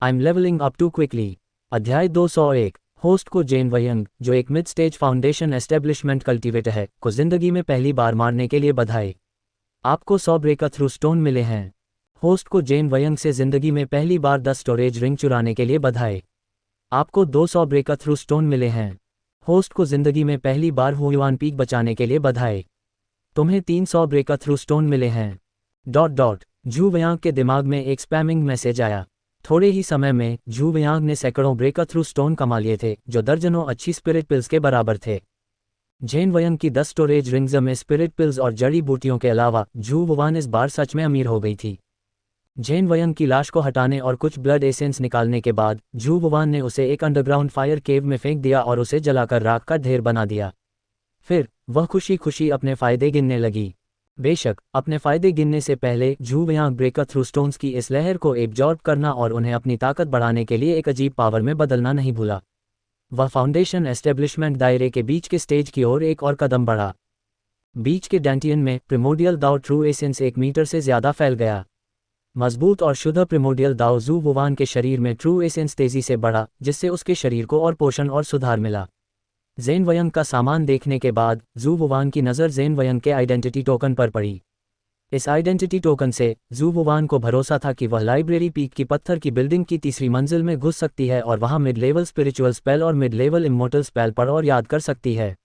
I'm leveling up too quickly। अध्याय 201। Host को जेन वयंग, जो एक mid stage foundation establishment cultivator है, को जिंदगी में पहली बार मारने के लिए बधाई। आपको 100 ब्रेकर थ्रू स्टोन मिले हैं। होस्ट को जेन वयंग से जिंदगी में पहली बार 10 स्टोरेज रिंग चुराने के लिए बधाई। आपको 200 ब्रेकर थ्रू स्टोन मिले हैं। होस्ट को जिंदगी में पहली बार हुयुआन पीक बचाने के लिए बधाई। तुम्हें 300 ब्रेकर थ्रू स्टोन मिले हैं। झू वयांग के दिमाग में एक स्पैमिंग मैसेज आया। थोड़े ही समय में झू वयांग ने सैकड़ों ब्रेकर थ्रू स्टोन कमा लिए थे, जो दर्जनों अच्छी स्पिरिट पिल्स के बराबर थे। जेन वयंग की 10 स्टोरेज रिंग्स में स्पिरिट पिल्स और जड़ी बूटियों के अलावा झू वुवान इस बार सच में अमीर हो गई थी। जेन वयंग की लाश को हटाने और कुछ ब्लड एसेंस निकालने के बाद झू वुवान ने उसे एक अंडरग्राउंड फायर केव में फेंक दिया और उसे जलाकर राख का ढेर बना दिया। फिर वह खुशी खुशी अपने फायदे गिनने लगी। बेशक अपने फायदे गिनने से पहले झू वयांग ब्रेकर थ्रू स्टोन्स की इस लहर को एब्जॉर्ब करना और उन्हें अपनी ताकत बढ़ाने के लिए एक अजीब पावर में बदलना नहीं भूला। वह फाउंडेशन एस्टेब्लिशमेंट दायरे के बीच के स्टेज की ओर एक और कदम बढ़ा। बीच के डैंटियन में प्रिमोडियल दाओ ट्रू एसेंस 1 मीटर से ज़्यादा फैल गया। मजबूत और शुद्ध प्रिमोडियल दाओ झू वुवान के शरीर में ट्रू एसेंस तेजी से बढ़ा, जिससे उसके शरीर को और पोषण और सुधार मिला। जेन वयंग का सामान देखने के बाद झू वुवान की नज़र जेन वयंग के आइडेंटिटी टोकन पर पड़ी। इस आइडेंटिटी टोकन से झू वुवान को भरोसा था कि वह लाइब्रेरी पीक की पत्थर की बिल्डिंग की तीसरी मंजिल में घुस सकती है और वहां मिड लेवल स्पिरिचुअल स्पेल और मिड लेवल इमोर्टल स्पेल पढ़ और याद कर सकती है।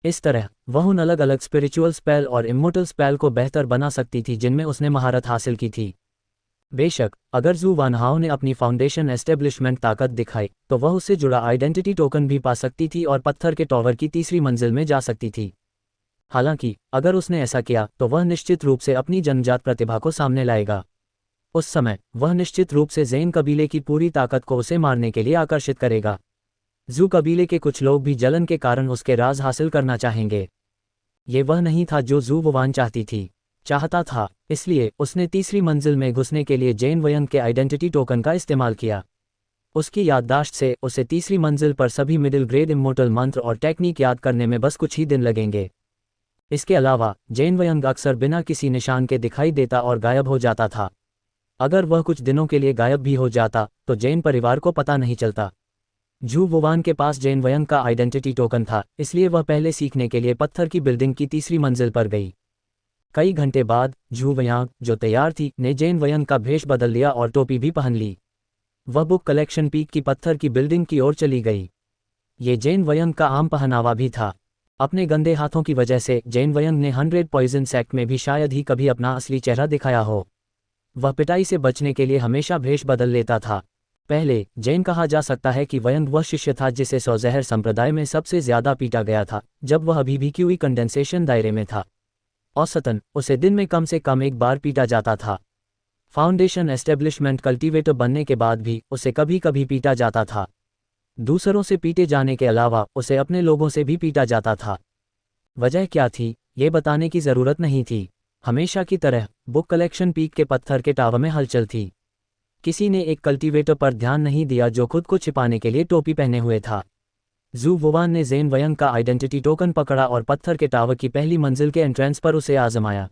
इस तरह वह उन अलग अलग स्पिरिचुअल स्पेल और इमोर्टल स्पेल को बेहतर बना सकती थी जिनमें उसने महारत हासिल की थी। बेशक अगर झू वानहाओ ने अपनी फाउंडेशन एस्टेब्लिशमेंट ताकत दिखाई तो वह उससे जुड़ा आइडेंटिटी टोकन भी पा सकती थी और पत्थर के टॉवर की तीसरी मंजिल में जा सकती थी। हालांकि अगर उसने ऐसा किया तो वह निश्चित रूप से अपनी जन्मजात प्रतिभा को सामने लाएगा। उस समय वह निश्चित रूप से ज़ेन कबीले की पूरी ताकत को उसे मारने के लिए आकर्षित करेगा। झू कबीले के कुछ लोग भी जलन के कारण उसके राज हासिल करना चाहेंगे। ये वह नहीं था जो झू वुवान चाहता था, इसलिए उसने तीसरी मंजिल में घुसने के लिए जेन वयंग के आइडेंटिटी टोकन का इस्तेमाल किया। उसकी याददाश्त से उसे तीसरी मंजिल पर सभी मिडिल ग्रेड इमोर्टल मंत्र और टेक्निक याद करने में बस कुछ ही दिन लगेंगे। इसके अलावा जेन वयंग अक्सर बिना किसी निशान के दिखाई देता और गायब हो जाता था। अगर वह कुछ दिनों के लिए गायब भी हो जाता तो जेन परिवार को पता नहीं चलता। झू वुवान के पास जेन वयंग का आइडेंटिटी टोकन था, इसलिए वह पहले सीखने के लिए पत्थर की बिल्डिंग की तीसरी मंजिल पर गई। कई घंटे बाद झू वयांग, जो तैयार थी, ने जेन वयंग का भेष बदल लिया और टोपी भी पहन ली। वह बुक कलेक्शन पीक की पत्थर की बिल्डिंग की ओर चली गई। ये जेन वयंग का आम पहनावा भी था। अपने गंदे हाथों की वजह से जेन वयंग ने 100 पॉइजन सेक्ट में भी शायद ही कभी अपना असली चेहरा दिखाया हो। वह पिटाई से बचने के लिए हमेशा भेष बदल लेता था। पहले जेन कहा जा सकता है कि वयंग वह शिष्य था जिसे सौजहर संप्रदाय में सबसे ज्यादा पीटा गया था, जब वह अभी भी क्यूई कंडेंसेशन दायरे में था। औसतन उसे दिन में कम से कम एक बार पीटा जाता था। फाउंडेशन एस्टेब्लिशमेंट कल्टीवेटर बनने के बाद भी उसे कभी कभी पीटा जाता था। दूसरों से पीटे जाने के अलावा उसे अपने लोगों से भी पीटा जाता था। वजह क्या थी, ये बताने की ज़रूरत नहीं थी। हमेशा की तरह बुक कलेक्शन पीक के पत्थर के टावर में हलचल थी। किसी ने एक कल्टीवेटर पर ध्यान नहीं दिया जो खुद को छिपाने के लिए टोपी पहने हुए था। झू वुवान ने जेन वयंग का आइडेंटिटी टोकन पकड़ा और पत्थर के टावर की पहली मंजिल के एंट्रेंस पर उसे आजमाया।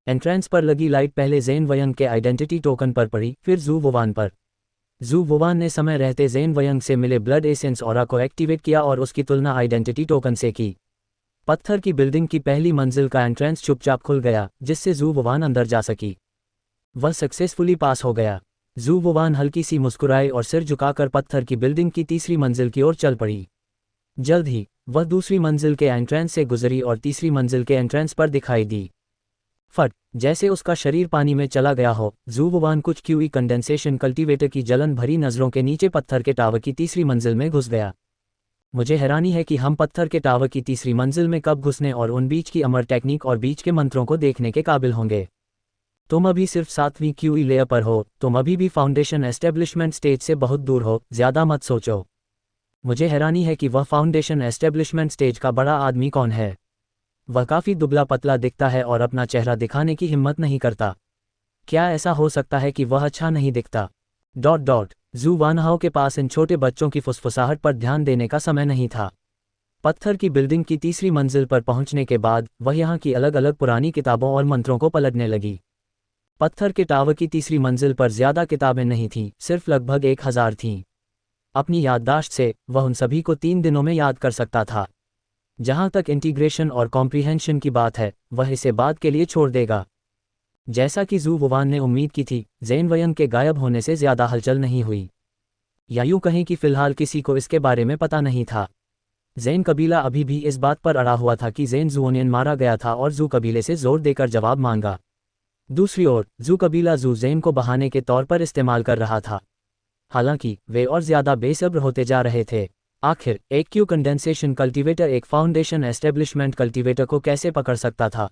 एंट्रेंस पर लगी लाइट पहले जेन वयंग के आइडेंटिटी टोकन पर पड़ी, फिर झू वुवान पर। झू वुवान ने समय रहते जेन वयंग से मिले ब्लड एसेंस ऑरा को एक्टिवेट किया और उसकी तुलना आइडेंटिटी टोकन से की। पत्थर की बिल्डिंग की पहली मंजिल का एंट्रेंस चुपचाप खुल गया, जिससे झू वुवान अंदर जा सकी। वह सक्सेसफुली पास हो गया। झू वुवान हल्की सी मुस्कुराई और सिर झुकाकर पत्थर की बिल्डिंग की तीसरी मंजिल की ओर चल पड़ी। जल्द ही वह दूसरी मंजिल के एंट्रेंस से गुजरी और तीसरी मंजिल के एंट्रेंस पर दिखाई दी। फट जैसे उसका शरीर पानी में चला गया हो, झू वुवान कुछ क्यूई कंडेंसेशन कल्टीवेटर की जलन भरी नज़रों के नीचे पत्थर के टावर की तीसरी मंजिल में घुस गया। मुझे हैरानी है कि हम पत्थर के टावर की तीसरी मंजिल में कब घुसने और उन बीच की अमर टेक्निक और बीच के मंत्रों को देखने के काबिल होंगे। तुम अभी सिर्फ 7वीं क्यूई लेयर पर हो, तुम अभी भी फाउंडेशन एस्टेब्लिशमेंट स्टेज से बहुत दूर हो, ज़्यादा मत सोचो। मुझे हैरानी है कि वह फाउंडेशन एस्टेब्लिशमेंट स्टेज का बड़ा आदमी कौन है। वह काफ़ी दुबला पतला दिखता है और अपना चेहरा दिखाने की हिम्मत नहीं करता। क्या ऐसा हो सकता है कि वह अच्छा नहीं दिखता? झू वानहाओ के पास इन छोटे बच्चों की फुसफुसाहट पर ध्यान देने का समय नहीं था। पत्थर की बिल्डिंग की तीसरी मंजिल पर पहुंचने के बाद वह यहाँ की अलग अलग पुरानी किताबों और मंत्रों को पलटने लगी। पत्थर के टावर की तीसरी मंजिल पर ज्यादा किताबें नहीं थीं, सिर्फ लगभग 1000 थीं। अपनी याददाश्त से वह उन सभी को 3 दिनों में याद कर सकता था। जहां तक इंटीग्रेशन और कॉम्प्रिहेंशन की बात है, वह इसे बाद के लिए छोड़ देगा। जैसा कि जू वुवान ने उम्मीद की थी, ज़ेन वयंग के गायब होने से ज्यादा हलचल नहीं हुई, या यूं कहें कि फिलहाल किसी को इसके बारे में पता नहीं था। ज़ेन कबीला अभी भी इस बात पर अड़ा हुआ था कि ज़ेन ज़ुओनियन मारा गया था और जू कबीले से जोर देकर जवाब मांगा। दूसरी ओर जू कबीला जू ज़ेन को बहाने के तौर पर इस्तेमाल कर रहा था। हालांकि वे और ज्यादा बेसब्र होते जा रहे थे। आखिर एक क्यू कंडेंसेशन कल्टीवेटर एक फाउंडेशन एस्टेब्लिशमेंट कल्टीवेटर को कैसे पकड़ सकता था?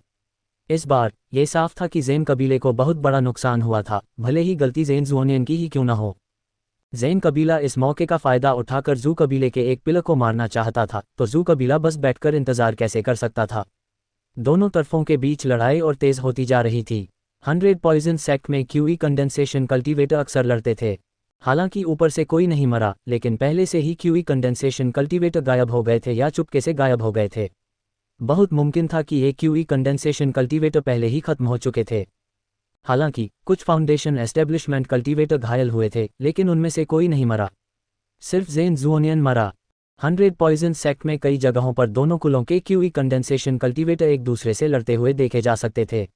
इस बार ये साफ था कि ज़ेन कबीले को बहुत बड़ा नुकसान हुआ था, भले ही गलती ज़ेन ज़ुओनियन की ही क्यों न हो। ज़ेन कबीला इस मौके का फायदा उठाकर जू कबीले के एक पिलर को मारना चाहता था, तो जू कबीला बस बैठकर इंतजार कैसे कर सकता था। दोनों तरफों के बीच लड़ाई और तेज होती जा रही थी। 100 पॉइजन सेक्ट में क्यूई कंडेंसेशन कल्टीवेटर अक्सर लड़ते थे। हालांकि ऊपर से कोई नहीं मरा, लेकिन पहले से ही क्यूई कंडेंसेशन कल्टीवेटर गायब हो गए थे या चुपके से गायब हो गए थे। बहुत मुमकिन था कि ये क्यूई कंडेंसेशन कल्टीवेटर पहले ही खत्म हो चुके थे। हालांकि कुछ फाउंडेशन एस्टेब्लिशमेंट कल्टीवेटर घायल हुए थे, लेकिन उनमें से कोई नहीं मरा। सिर्फ ज़ेन ज़ुओनियन मरा। 100 पॉइजन सेक्ट में कई जगहों पर दोनों कुलों के क्यूई कंडेंसेशन कल्टीवेटर एक दूसरे से लड़ते हुए देखे जा सकते थे।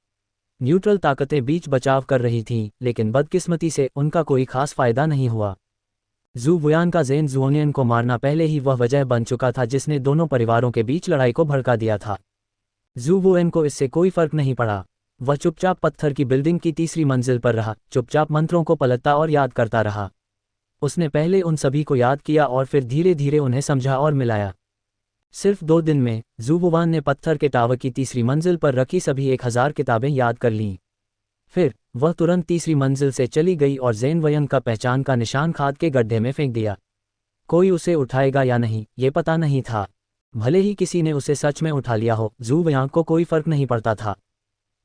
न्यूट्रल ताकतें बीच बचाव कर रही थीं, लेकिन बदकिस्मती से उनका कोई खास फायदा नहीं हुआ। जू वुयान का ज़ेन ज़ुओनियन को मारना पहले ही वह वजह बन चुका था जिसने दोनों परिवारों के बीच लड़ाई को भड़का दिया था। जू वुएन को इससे कोई फर्क नहीं पड़ा। वह चुपचाप पत्थर की बिल्डिंग की तीसरी मंजिल पर रहा, चुपचाप मंत्रों को पलटता और याद करता रहा। उसने पहले उन सभी को याद किया और फिर धीरे धीरे उन्हें समझा और मिलाया। सिर्फ 2 दिन में जू वुवान ने पत्थर के टावर की तीसरी मंजिल पर रखी सभी 1000 किताबें याद कर लीं। फिर वह तुरंत तीसरी मंजिल से चली गई और ज़ेन वयंग का पहचान का निशान खाद के गड्ढे में फेंक दिया। कोई उसे उठाएगा या नहीं, ये पता नहीं था। भले ही किसी ने उसे सच में उठा लिया हो, जू वयांग को कोई फर्क नहीं पड़ता था।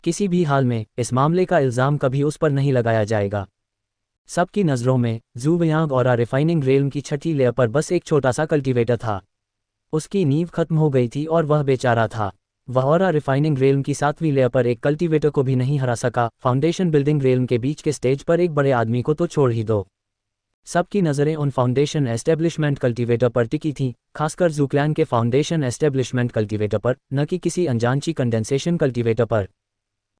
किसी भी हाल में इस मामले का इल्ज़ाम कभी उस पर नहीं लगाया जाएगा। सबकी नज़रों में जू वयांग और रिफाइनिंग रेलम की छठी लेयर पर बस एक छोटा सा कल्टीवेटर था। उसकी नींव खत्म हो गई थी और वह बेचारा था। वह और रिफाइनिंग रेलम की 7वीं लेयर पर एक कल्टीवेटर को भी नहीं हरा सका। फाउंडेशन बिल्डिंग रेलम के बीच के स्टेज पर एक बड़े आदमी को तो छोड़ ही दो। सबकी नज़रें उन फाउंडेशन एस्टेब्लिशमेंट कल्टीवेटर पर टिकी थीं, खासकर जूक्लैन के फाउंडेशन एस्टेब्लिशमेंट कल्टीवेटर पर, न कि किसी अनजानची कंडेंसेशन कल्टीवेटर पर।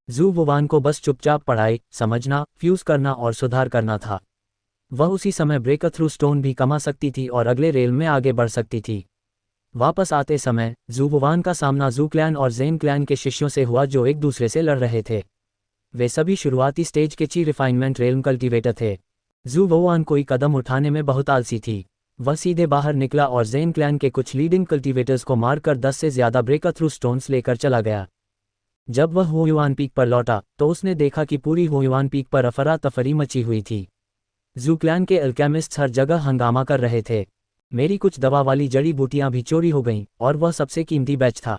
जू वुवान को बस चुपचाप पढ़ाई, समझना, फ्यूज करना और सुधार करना था। वह उसी समय ब्रेकर थ्रू स्टोन भी कमा सकती थी और अगले रेल में आगे बढ़ सकती थी। वापस आते समय जू वुवान का सामना जू क्लैन और ज़ेन क्लैन के शिष्यों से हुआ जो एक दूसरे से लड़ रहे थे। वे सभी शुरुआती स्टेज के ची रिफाइनमेंट रेलम कल्टीवेटर थे। जू वुवान कोई कदम उठाने में बहुत आलसी थी। वह सीधे बाहर निकला और ज़ेन क्लैन के कुछ लीडिंग कल्टीवेटर्स को मारकर 10 से ज़्यादा ब्रेकर थ्रू स्टोन्स लेकर चला गया। जब वह हुयुआन पीक पर लौटा तो उसने देखा कि पूरी हुयुआन पीक पर अफरा तफरी मची हुई थी। जू क्लैन के अल्केमिस्ट्स हर जगह हंगामा कर रहे थे। मेरी कुछ दवा वाली जड़ी बूटियां भी चोरी हो गईं, और वह सबसे कीमती बैच था।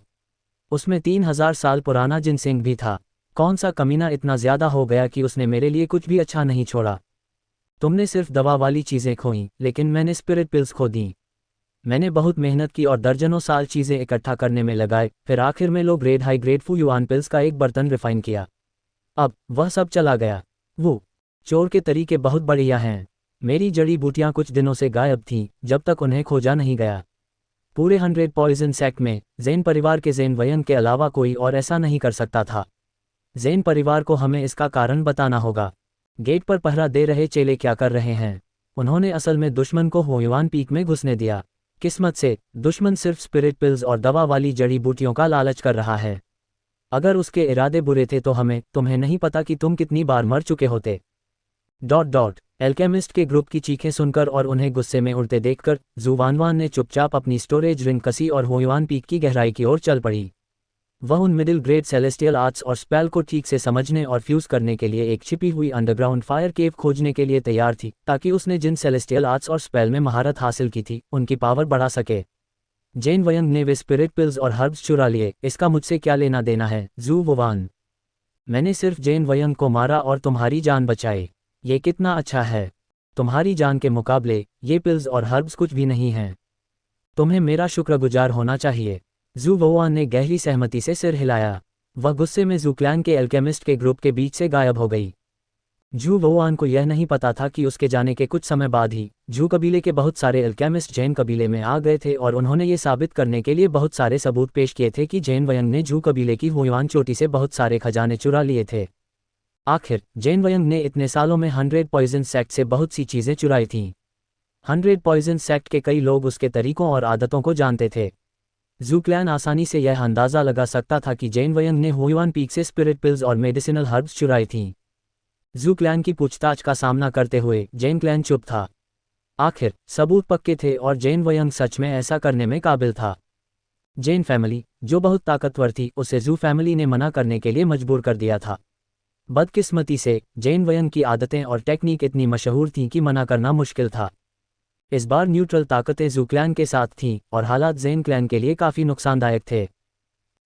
उसमें 3000 साल पुराना जिनसेंग भी था। कौन सा कमीना इतना ज्यादा हो गया कि उसने मेरे लिए कुछ भी अच्छा नहीं छोड़ा। तुमने सिर्फ दवा वाली चीजें खोईं, लेकिन मैंने स्पिरिट पिल्स खो दी। मैंने बहुत मेहनत की और दर्जनों साल चीजें इकट्ठा करने में लगाए, फिर आखिर में low grade high grade Fuyuan pills का एक बर्तन रिफाइन किया। अब वह सब चला गया। वो चोर के तरीके बहुत बढ़िया हैं। मेरी जड़ी बूटियां कुछ दिनों से गायब थीं, जब तक उन्हें खोजा नहीं गया। पूरे 100 पॉइजन सेक्ट में ज़ेन परिवार के ज़ेन वयंग के अलावा कोई और ऐसा नहीं कर सकता था। ज़ेन परिवार को हमें इसका कारण बताना होगा। गेट पर पहरा दे रहे चेले क्या कर रहे हैं? उन्होंने असल में दुश्मन को हुयुआन पीक में घुसने दिया। किस्मत से दुश्मन सिर्फ स्पिरिट पिल्स और दवा वाली जड़ी बूटियों का लालच कर रहा है। अगर उसके इरादे बुरे थे तो तुम्हें नहीं पता कि तुम कितनी बार मर चुके होते। एल्केमिस्ट के ग्रुप की चीखें सुनकर और उन्हें गुस्से में उड़ते देखकर जू वानवान ने चुपचाप अपनी स्टोरेज रिंग कसी और हुयुआन पीक की गहराई की ओर चल पड़ी। वह उन मिडिल ग्रेड सेलेस्टियल आर्ट्स और स्पेल को ठीक से समझने और फ्यूज करने के लिए एक छिपी हुई अंडरग्राउंड फायर केव खोजने के लिए तैयार थी, ताकि उसने जिन सेलेस्टियल आर्ट्स और स्पेल में महारत हासिल की थी उनकी पावर बढ़ा सके। ज़ेन वयंग ने वे स्पिरिट पिल्स और हर्ब्स चुरा लिए, इसका मुझसे क्या लेना देना है? जू वुवान, मैंने सिर्फ ज़ेन वयंग को मारा और तुम्हारी जान बचाई। ये कितना अच्छा है। तुम्हारी जान के मुकाबले ये पिल्स और हर्ब्स कुछ भी नहीं हैं। तुम्हें मेरा शुक्रगुजार होना चाहिए। जू वुवान ने गहरी सहमति से सिर हिलाया। वह गुस्से में जू क्लैन के एल्केमिस्ट के ग्रुप के बीच से गायब हो गई। जू वुआन को यह नहीं पता था कि उसके जाने के कुछ समय बाद ही जू कबीले के बहुत सारे एल्केमिस्ट जैन कबीले में आ गए थे और उन्होंने ये साबित करने के लिए बहुत सारे सबूत पेश किए थे कि जैन वयंग ने जू कबीले की हुआन चोटी से बहुत सारे खजाने चुरा लिए थे। आखिर जैन वयंग ने इतने सालों में 100 पॉइजन सेक्ट से बहुत सी चीज़ें चुराई थीं। 100 पॉइजन सेक्ट के कई लोग उसके तरीकों और आदतों को जानते थे। जू क्लैन आसानी से यह अंदाज़ा लगा सकता था कि जैन वयंग ने हुआन पीक से स्पिरिट पिल्स और मेडिसिनल हर्ब्स चुराई थीं। जू क्लैन की पूछताछ का सामना करते हुए जैन क्लैन चुप था। आखिर सबूत पक्के थे और जैन वयंग सच में ऐसा करने में काबिल था। जैन फैमिली, जो बहुत ताकतवर थी, उसे जू फैमिली ने मना करने के लिए मजबूर कर दिया था। बदकिस्मती से जैन वयंग की आदतें और टेक्निक इतनी मशहूर थीं कि मना करना मुश्किल था। इस बार न्यूट्रल ताकतें जू क्लैन के साथ थीं और हालात जैन क्लैन के लिए काफ़ी नुकसानदायक थे।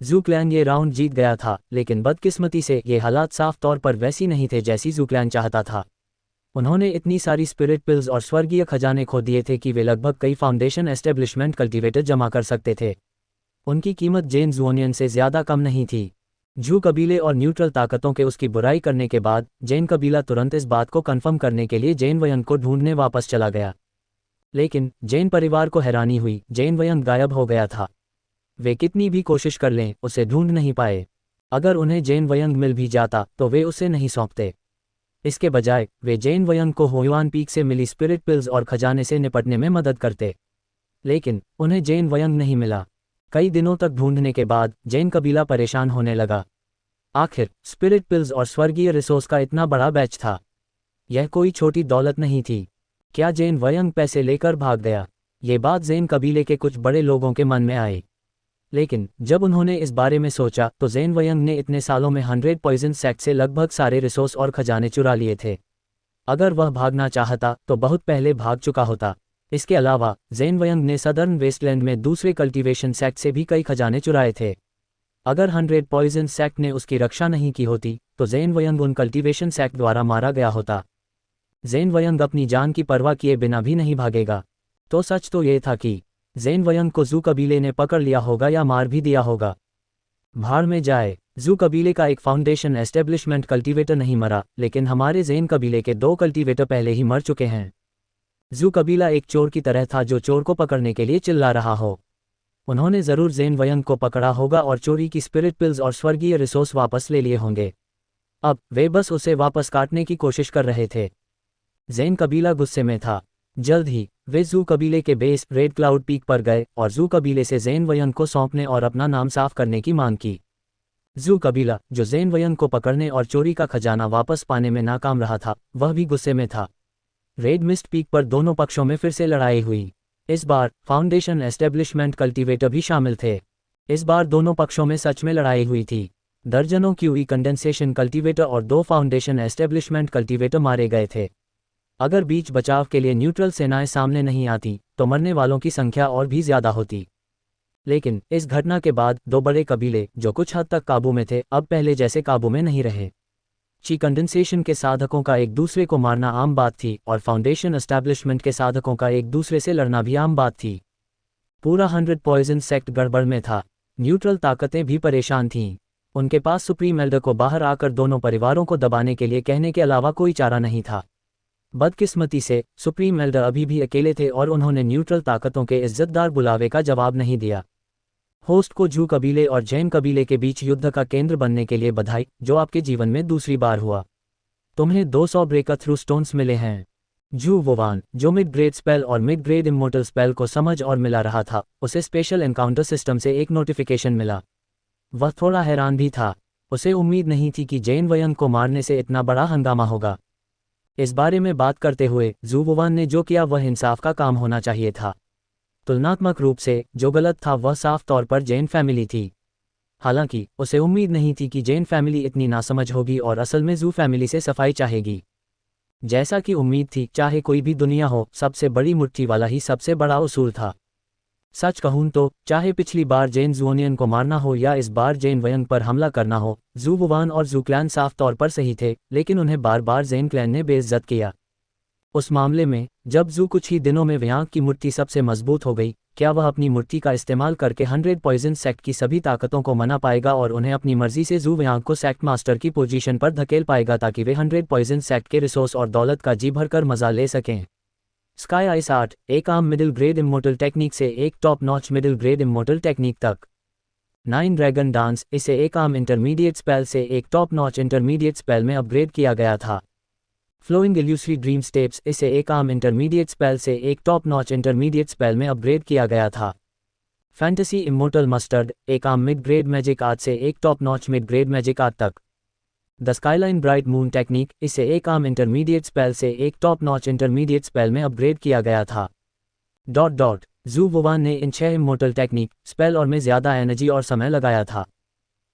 जू क्लैन ये राउंड जीत गया था, लेकिन बदकिस्मती से ये हालात साफ तौर पर वैसी नहीं थे जैसी जू क्लैन चाहता था। उन्होंने इतनी सारी स्पिरिट पिल्स और स्वर्गीय खजाने खो दिए थे कि वे लगभग कई फाउंडेशन एस्टेब्लिशमेंट कल्टीवेटर जमा कर सकते थे। उनकी कीमत जैन जूनियन से ज़्यादा कम नहीं थी। जू कबीले और न्यूट्रल ताकतों के उसकी बुराई करने के बाद जैन कबीला तुरंत इस बात को कन्फर्म करने के लिए जैन वयंग को ढूंढने वापस चला गया। लेकिन जैन परिवार को हैरानी हुई, जैन वयंग गायब हो गया था। वे कितनी भी कोशिश कर लें, उसे ढूंढ नहीं पाए। अगर उन्हें जैन वयंग मिल भी जाता तो वे उसे नहीं सौंपते। इसके बजाय वे जैन वयंग को हुआन पीक से मिली स्पिरिट पिल्स और खजाने से निपटने में मदद करते। लेकिन उन्हें जैन वयंग नहीं मिला। कई दिनों तक ढूंढने के बाद जैन कबीला परेशान होने लगा। आखिर स्पिरिट पिल्स और स्वर्गीय रिसोर्स का इतना बड़ा बैच था। यह कोई छोटी दौलत नहीं थी। क्या जैन वयंग पैसे लेकर भाग गया? ये बात जैन कबीले के कुछ बड़े लोगों के मन में आई। लेकिन जब उन्होंने इस बारे में सोचा तो जैन वयंग ने इतने सालों में 100 पॉइजन सेक्ट से लगभग सारे रिसोर्स और खजाने चुरा लिए थे। अगर वह भागना चाहता तो बहुत पहले भाग चुका होता। इसके अलावा जैन वयंग ने सदर्न वेस्टलैंड में दूसरे कल्टीवेशन सेक्ट से भी कई खजाने चुराए थे। अगर 100 पॉइजन सेक्ट ने उसकी रक्षा नहीं की होती तो जैन वयंग उन कल्टीवेशन सेक्ट द्वारा मारा गया होता। जैन वयंग अपनी जान की परवाह किए बिना भी नहीं भागेगा। तो सच तो ये था कि जैन वयंग को जू कबीले ने पकड़ लिया होगा या मार भी दिया होगा। भाड़ में जाए। जू कबीले का एक फाउंडेशन एस्टेब्लिशमेंट कल्टीवेटर नहीं मरा, लेकिन हमारे जैन कबीले के 2 कल्टीवेटर पहले ही मर चुके हैं। जू कबीला एक चोर की तरह था जो चोर को पकड़ने के लिए चिल्ला रहा हो। उन्होंने ज़रूर जैन वयंग को पकड़ा होगा और चोरी की स्पिरिट पिल्स और स्वर्गीय रिसोर्स वापस ले लिए होंगे। अब वे बस उसे वापस काटने की कोशिश कर रहे थे। जैन कबीला गुस्से में था। जल्द ही वे जू कबीले के बेस रेड क्लाउड पीक पर गए और जू कबीले से जैन वयंग को सौंपने और अपना नाम साफ करने की मांग की। जू कबीला, जो जैन वयंग को पकड़ने और चोरी का खजाना वापस पाने में नाकाम रहा था, वह भी गुस्से में था। रेड मिस्ट पीक पर दोनों पक्षों में फिर से लड़ाई हुई। इस बार फाउंडेशन एस्टेब्लिशमेंट कल्टीवेटर भी शामिल थे। इस बार दोनों पक्षों में सच में लड़ाई हुई थी। दर्जनों क्यूई कंडेंसेशन कल्टीवेटर और 2 फाउंडेशन एस्टेब्लिशमेंट कल्टीवेटर मारे गए थे। अगर बीच बचाव के लिए न्यूट्रल सेनाएं सामने नहीं आती तो मरने वालों की संख्या और भी ज़्यादा होती। लेकिन इस घटना के बाद 2 बड़े कबीले, जो कुछ हद तक काबू में थे, अब पहले जैसे काबू में नहीं रहे। ची कंडेंसेशन के साधकों का एक दूसरे को मारना आम बात थी और फाउंडेशन एस्टैब्लिशमेंट के साधकों का एक दूसरे से लड़ना भी आम बात थी। पूरा 100 पॉइजन सेक्ट गड़बड़ में था। न्यूट्रल ताकतें भी परेशान थीं। उनके पास सुप्रीम एल्डर को बाहर आकर दोनों परिवारों को दबाने के लिए कहने के अलावा कोई चारा नहीं था। बदकिस्मती से सुप्रीम एल्डर अभी भी अकेले थे और उन्होंने न्यूट्रल ताकतों के इज्जतदार बुलावे का जवाब नहीं दिया। होस्ट को जू कबीले और जैन कबीले के बीच युद्ध का केंद्र बनने के लिए बधाई, जो आपके जीवन में दूसरी बार हुआ। तुम्हें 200 ब्रेक थ्रू स्टोन्स मिले हैं। जू वुआन, जो मिड ग्रेड स्पेल और मिड ग्रेड इमोर्टल स्पेल को समझ और मिला रहा था, उसे स्पेशल एनकाउंटर सिस्टम से एक नोटिफिकेशन मिला। वह थोड़ा हैरान भी था। उसे उम्मीद नहीं थी कि जैन वयंग को मारने से इतना बड़ा हंगामा होगा। इस बारे में बात करते हुए जू वुआन ने जो किया वह इंसाफ का काम होना चाहिए था। तुलनात्मक रूप से जो गलत था वह साफ तौर पर जैन फैमिली थी। हालांकि उसे उम्मीद नहीं थी कि जैन फैमिली इतनी नासमझ होगी और असल में जू फैमिली से सफाई चाहेगी। जैसा कि उम्मीद थी, चाहे कोई भी दुनिया हो, सबसे बड़ी मुट्ठी वाला ही सबसे बड़ा उसूल था। सच कहूं तो चाहे पिछली बार जैन जूनियन को मारना हो या इस बार जैन वयंग पर हमला करना हो, जू वुआन और जू क्लैन साफ तौर पर सही थे, लेकिन उन्हें बार बार जैन क्लैन ने बेइज्जत किया। उस मामले में जब जू कुछ ही दिनों में व्यांग की मूर्ति सबसे मजबूत हो गई, क्या वह अपनी मूर्ति का इस्तेमाल करके 100 पॉइजन सेक्ट की सभी ताकतों को मना पाएगा और उन्हें अपनी मर्जी से जू व्यांग को सेक्ट मास्टर की पोजीशन पर धकेल पाएगा ताकि वे 100 पॉइजन सेक्ट के रिसोर्स और दौलत का जी भरकर मजा ले सकें। स्काई आइस 8 एक आम मिडिल ग्रेड इमोर्टल टेक्निक से एक top notch middle grade immortal technique तक। 9 ड्रैगन डांस इसे एक आम इंटरमीडिएट स्पेल से एक टॉप नॉच इंटरमीडिएट स्पेल में अपग्रेड किया गया था। फ्लोइंग इल्यूसरी ड्रीम स्टेप्स इसे एक आम इंटरमीडिएट स्पेल से एक टॉप नॉच इंटरमीडिएट स्पेल में अपग्रेड किया गया था। फैंटेसी इमोर्टल मस्टर्ड एक आम मिड ग्रेड मैजिक आर्ट से एक top notch mid grade magic art तक। The skyline bright moon technique इसे एक आम इंटरमीडिएट स्पेल से एक टॉप नॉच इंटरमीडिएट स्पेल में अपग्रेड किया गया था। जू वुवान ने इन 6 इमोर्टल टेक्निक स्पेल और में ज़्यादा एनर्जी और समय लगाया था।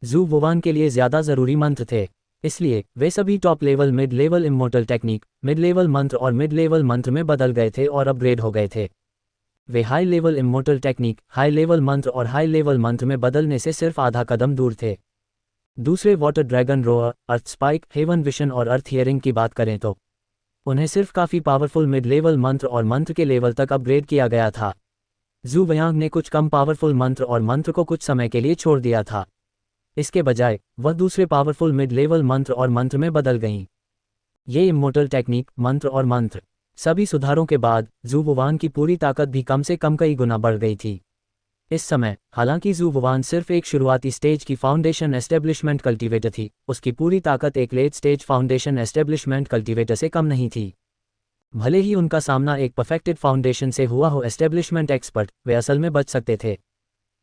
जू वुवान के लिए ज़्यादा ज़रूरी मंत्र थे, इसलिए वे सभी top level mid level immortal technique mid level मंत्र और मिड लेवल मंत्र में बदल गए थे और अपग्रेड हो गए थे। वे high level immortal technique high level मंत्र और हाई लेवल मंत्र में बदलने से सिर्फ आधा कदम दूर थे। दूसरे वाटर ड्रैगन रोअर, अर्थ स्पाइक, हेवन विशन और अर्थ हियरिंग की बात करें तो उन्हें सिर्फ काफ़ी पावरफुल मिड लेवल मंत्र और मंत्र के लेवल तक अपग्रेड किया गया था। जू व्यांग ने कुछ कम पावरफुल मंत्र और मंत्र को कुछ समय के लिए छोड़ दिया था। इसके बजाय वह दूसरे पावरफुल मिड लेवल मंत्र और मंत्र में बदल गईं। ये इमोर्टल टेक्निक मंत्र और मंत्र सभी सुधारों के बाद जू वुवान की पूरी ताकत भी कम से कम कई गुना बढ़ गई थी। इस समय हालांकि जू वुवान सिर्फ एक शुरुआती स्टेज की फाउंडेशन एस्टेब्लिशमेंट कल्टीवेटर थी, उसकी पूरी ताकत एक late stage foundation establishment cultivator से कम नहीं थी। भले ही उनका सामना एक परफेक्टेड फाउंडेशन से हुआ हो एस्टेब्लिशमेंट एक्सपर्ट, वे असल में बच सकते थे।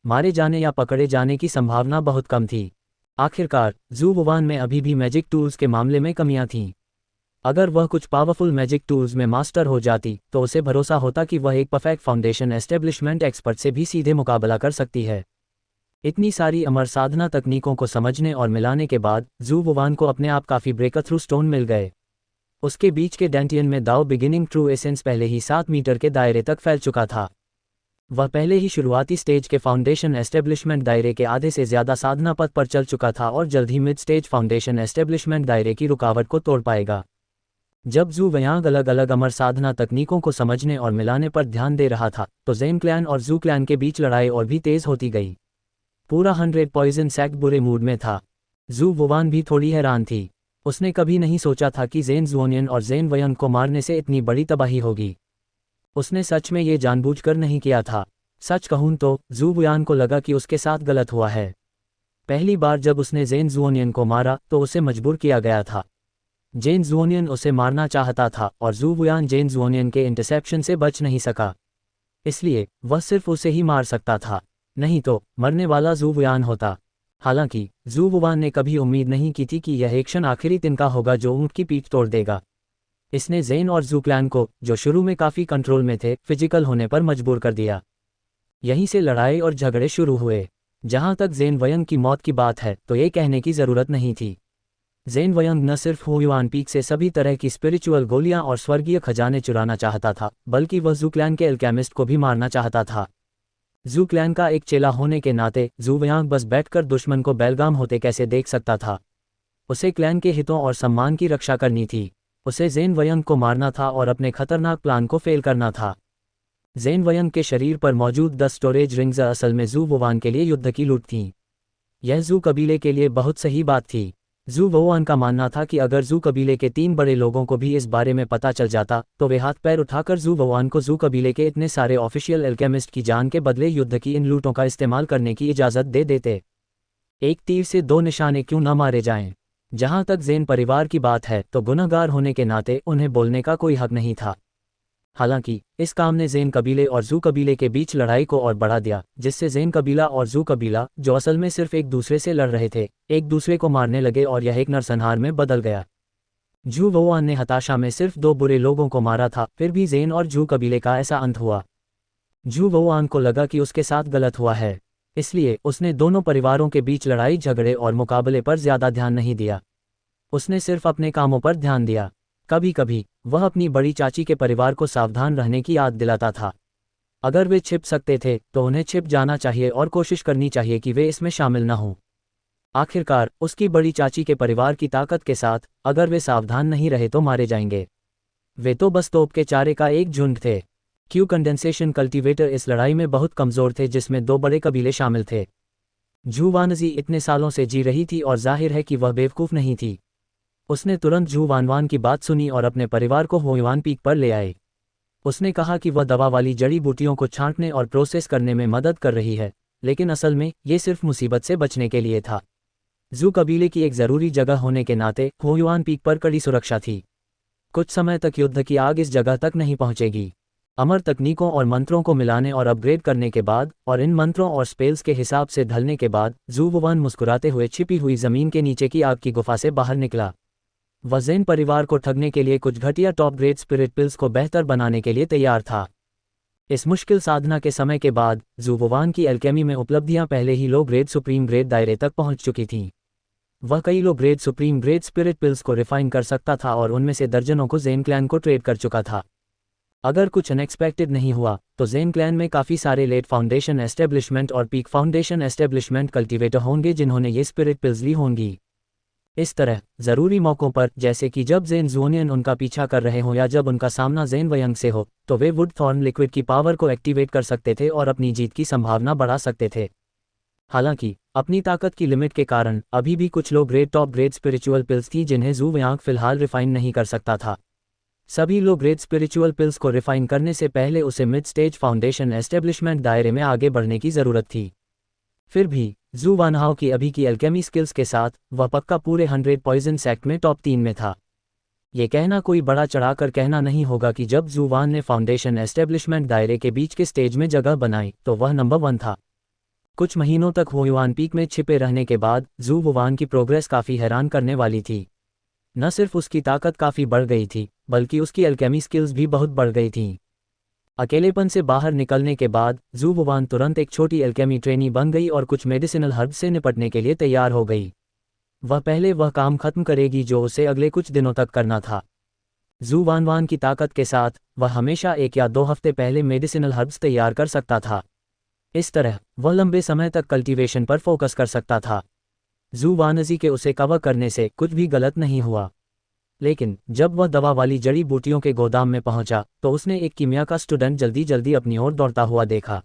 मारे जाने या पकड़े जाने की संभावना बहुत कम थी। आखिरकार जू वुवान में अभी भी मैजिक टूल्स के मामले में कमियां थीं। अगर वह कुछ पावरफुल मैजिक टूल्स में मास्टर हो जाती तो उसे भरोसा होता कि वह एक परफेक्ट फाउंडेशन एस्टेब्लिशमेंट एक्सपर्ट से भी सीधे मुकाबला कर सकती है। इतनी सारी अमर साधना तकनीकों को समझने और मिलाने के बाद जू वुवान को अपने आप काफ़ी ब्रेकथ्रू स्टोन मिल गए। उसके बीच के डेंटियन में दाओ बिगिनिंग ट्रू एसेंस पहले ही 7 मीटर के दायरे तक फैल चुका था। वह पहले ही शुरुआती स्टेज के फाउंडेशन एस्टेब्लिशमेंट दायरे के आधे से ज़्यादा साधना पथ पर चल चुका था और जल्द ही मिड स्टेज फाउंडेशन एस्टेब्लिशमेंट दायरे की रुकावट को तोड़ पाएगा। जब जू व्यांग अलग अलग अमर साधना तकनीकों को समझने और मिलाने पर ध्यान दे रहा था तो ज़ेन क्लैन और जू क्लैन के बीच लड़ाई और भी तेज़ होती गई। पूरा 100 पॉइजन सेक्ट बुरे मूड में था। जू वुवान भी थोड़ी हैरान थी। उसने कभी नहीं सोचा था कि ज़ेन ज़ुओनियन और ज़ेन वयंग को मारने से इतनी बड़ी तबाही होगी। उसने सच में ये जानबूझकर नहीं किया था। सच कहूं तो जू वुयान को लगा कि उसके साथ गलत हुआ है। पहली बार जब उसने ज़ेन ज़ुओनियन को मारा तो उसे मजबूर किया गया था। ज़ेन ज़ुओनियन उसे मारना चाहता था और जू वुयान ज़ेन ज़ुओनियन के इंटरसेप्शन से बच नहीं सका, इसलिए वह सिर्फ उसे ही मार सकता था, नहीं तो मरने वाला जू वुयान होता। हालांकि जू वुयान ने कभी उम्मीद नहीं की थी कि यह एक क्षण आखिरी तिनका होगा जो ऊँट की पीठ तोड़ देगा। इसने ज़ेन और जू क्लैन को, जो शुरू में काफ़ी कंट्रोल में थे, फिजिकल होने पर मजबूर कर दिया। यहीं से लड़ाई और झगड़े शुरू हुए। जहां तक ज़ेन वयंग की मौत की बात है तो ये कहने की ज़रूरत नहीं थी। ज़ेन वयंग न सिर्फ हुयुआन पीक से सभी तरह की स्पिरिचुअल गोलियां और स्वर्गीय खजाने चुराना चाहता था, बल्कि वह जू क्लैन के एल्केमिस्ट को भी मारना चाहता था। जू क्लैन का एक चेला होने के नाते जू व्यांग बस बैठकर दुश्मन को बेलगाम होते कैसे देख सकता था। उसे क्लैन के हितों और सम्मान की रक्षा करनी थी। उसे ज़ेन वयंग को मारना था और अपने खतरनाक प्लान को फेल करना था। ज़ेन वयंग के शरीर पर मौजूद 10 स्टोरेज रिंग्स असल में जू वुवान के लिए युद्ध की लूट थीं। यह जू कबीले के लिए बहुत सही बात थी। जू वुवान का मानना था कि अगर जू कबीले के 3 बड़े लोगों को भी इस बारे में पता चल जाता तो वे हाथ पैर उठाकर जू वुवान को जू कबीले के इतने सारे ऑफिशियल एल्केमिस्ट की जान के बदले युद्ध की इन लूटों का इस्तेमाल करने की इजाज़त दे देते। एक तीर से 2 निशाने क्यों न मारे जाएं। जहां तक ज़ेन परिवार की बात है तो गुनहगार होने के नाते उन्हें बोलने का कोई हक नहीं था। हालांकि इस काम ने ज़ेन कबीले और जू कबीले के बीच लड़ाई को और बढ़ा दिया, जिससे ज़ेन कबीला और जू कबीला, जो असल में सिर्फ एक दूसरे से लड़ रहे थे, एक दूसरे को मारने लगे और यह एक नरसंहार में बदल गया। जू वुआन ने हताशा में सिर्फ 2 बुरे लोगों को मारा था, फिर भी ज़ेन और जू कबीले का ऐसा अंत हुआ। जू वुआन को लगा कि उसके साथ गलत हुआ है, इसलिए उसने दोनों परिवारों के बीच लड़ाई झगड़े और मुकाबले पर ज़्यादा ध्यान नहीं दिया। उसने सिर्फ अपने कामों पर ध्यान दिया। कभी कभी वह अपनी बड़ी चाची के परिवार को सावधान रहने की याद दिलाता था। अगर वे छिप सकते थे तो उन्हें छिप जाना चाहिए और कोशिश करनी चाहिए कि वे इसमें शामिल न हों। आखिरकार उसकी बड़ी चाची के परिवार की ताकत के साथ अगर वे सावधान नहीं रहे तो मारे जाएंगे। वे तो बस तोप के चारे का एक झुंड थे। क्यू कंडेंसेशन कल्टीवेटर इस लड़ाई में बहुत कमज़ोर थे, जिसमें 2 बड़े कबीले शामिल थे। झू वानजी इतने सालों से जी रही थी और जाहिर है कि वह बेवकूफ़ नहीं थी। उसने तुरंत झू वानवान की बात सुनी और अपने परिवार को हुआन पीक पर ले आए। उसने कहा कि वह दवा वाली जड़ी बूटियों को छांटने और प्रोसेस करने में मदद कर रही है, लेकिन असल में ये सिर्फ मुसीबत से बचने के लिए था। जू कबीले की एक ज़रूरी जगह होने के नाते हुआन पीक पर कड़ी सुरक्षा थी। कुछ समय तक युद्ध की आग इस जगह तक नहीं पहुंचेगी। अमर तकनीकों और मंत्रों को मिलाने और अपग्रेड करने के बाद और इन मंत्रों और स्पेल्स के हिसाब से ढलने के बाद जू वुवान मुस्कुराते हुए छिपी हुई ज़मीन के नीचे की आग की गुफा से बाहर निकला। वह ज़ेन परिवार को ठगने के लिए कुछ घटिया टॉप ग्रेड स्पिरिट पिल्स को बेहतर बनाने के लिए तैयार था। इस मुश्किल साधना के समय के बाद जू वुवान की एल्केमी में उपलब्धियां पहले ही लो ग्रेड सुप्रीम ग्रेड दायरे तक पहुंच चुकी थीं। वह कई low grade supreme grade spirit pills को रिफाइन कर सकता था और उनमें से दर्जनों को ज़ेन क्लैन को ट्रेड कर चुका था। अगर कुछ अनएक्सपेक्टेड नहीं हुआ तो ज़ेन क्लैन में काफ़ी सारे लेट फाउंडेशन एस्टेब्लिशमेंट और पीक फाउंडेशन एस्टेब्लिशमेंट कल्टीवेटर होंगे जिन्होंने ये स्पिरिट पिल्स ली होंगी। इस तरह ज़रूरी मौक़ों पर, जैसे कि जब ज़ेन ज़ोनियन उनका पीछा कर रहे हों या जब उनका सामना ज़ेन वयंग से हो, तो वे वुड थॉर्न लिक्विड की पावर को एक्टिवेट कर सकते थे और अपनी जीत की संभावना बढ़ा सकते थे। हालांकि अपनी ताकत की लिमिट के कारण अभी भी कुछ लो grade top grade spiritual pills थी जिन्हें जू वयांग फिलहाल रिफाइन नहीं कर सकता था। सभी लो ग्रेड स्पिरिचुअल पिल्स को रिफाइन करने से पहले उसे मिड स्टेज फाउंडेशन एस्टेब्लिशमेंट दायरे में आगे बढ़ने की ज़रूरत थी। फिर भी जू वानहाओ की अभी की एल्केमी स्किल्स के साथ वह पक्का पूरे 100 पॉइजन सेक्ट में टॉप 3 में था। ये कहना कोई बड़ा चढ़ाकर कहना नहीं होगा कि जब जू वान ने फाउंडेशन एस्टेब्लिशमेंट दायरे के बीच के स्टेज में जगह बनाई तो वह नंबर 1 था। कुछ महीनों तक हुआन पीक में छिपे रहने के बाद जू वुवान की प्रोग्रेस काफ़ी हैरान करने वाली थी। न सिर्फ उसकी ताकत काफ़ी बढ़ गई थी, बल्कि उसकी एल्केमी स्किल्स भी बहुत बढ़ गई थीं। अकेलेपन से बाहर निकलने के बाद जू वुवान तुरंत एक छोटी एल्केमी ट्रेनी बन गई और कुछ मेडिसिनल हर्ब्स से निपटने के लिए तैयार हो गई। वह पहले वह काम खत्म करेगी जो उसे अगले कुछ दिनों तक करना था। जू वानवान की ताकत के साथ वह हमेशा 1 या 2 हफ्ते पहले मेडिसिनल हर्ब्स तैयार कर सकता था। इस तरह वह लंबे समय तक कल्टीवेशन पर फोकस कर सकता था। जू वानजी के उसे कवर करने से कुछ भी गलत नहीं हुआ, लेकिन जब वह दवा वाली जड़ी बूटियों के गोदाम में पहुंचा तो उसने एक कीमिया का स्टूडेंट जल्दी जल्दी अपनी ओर दौड़ता हुआ देखा।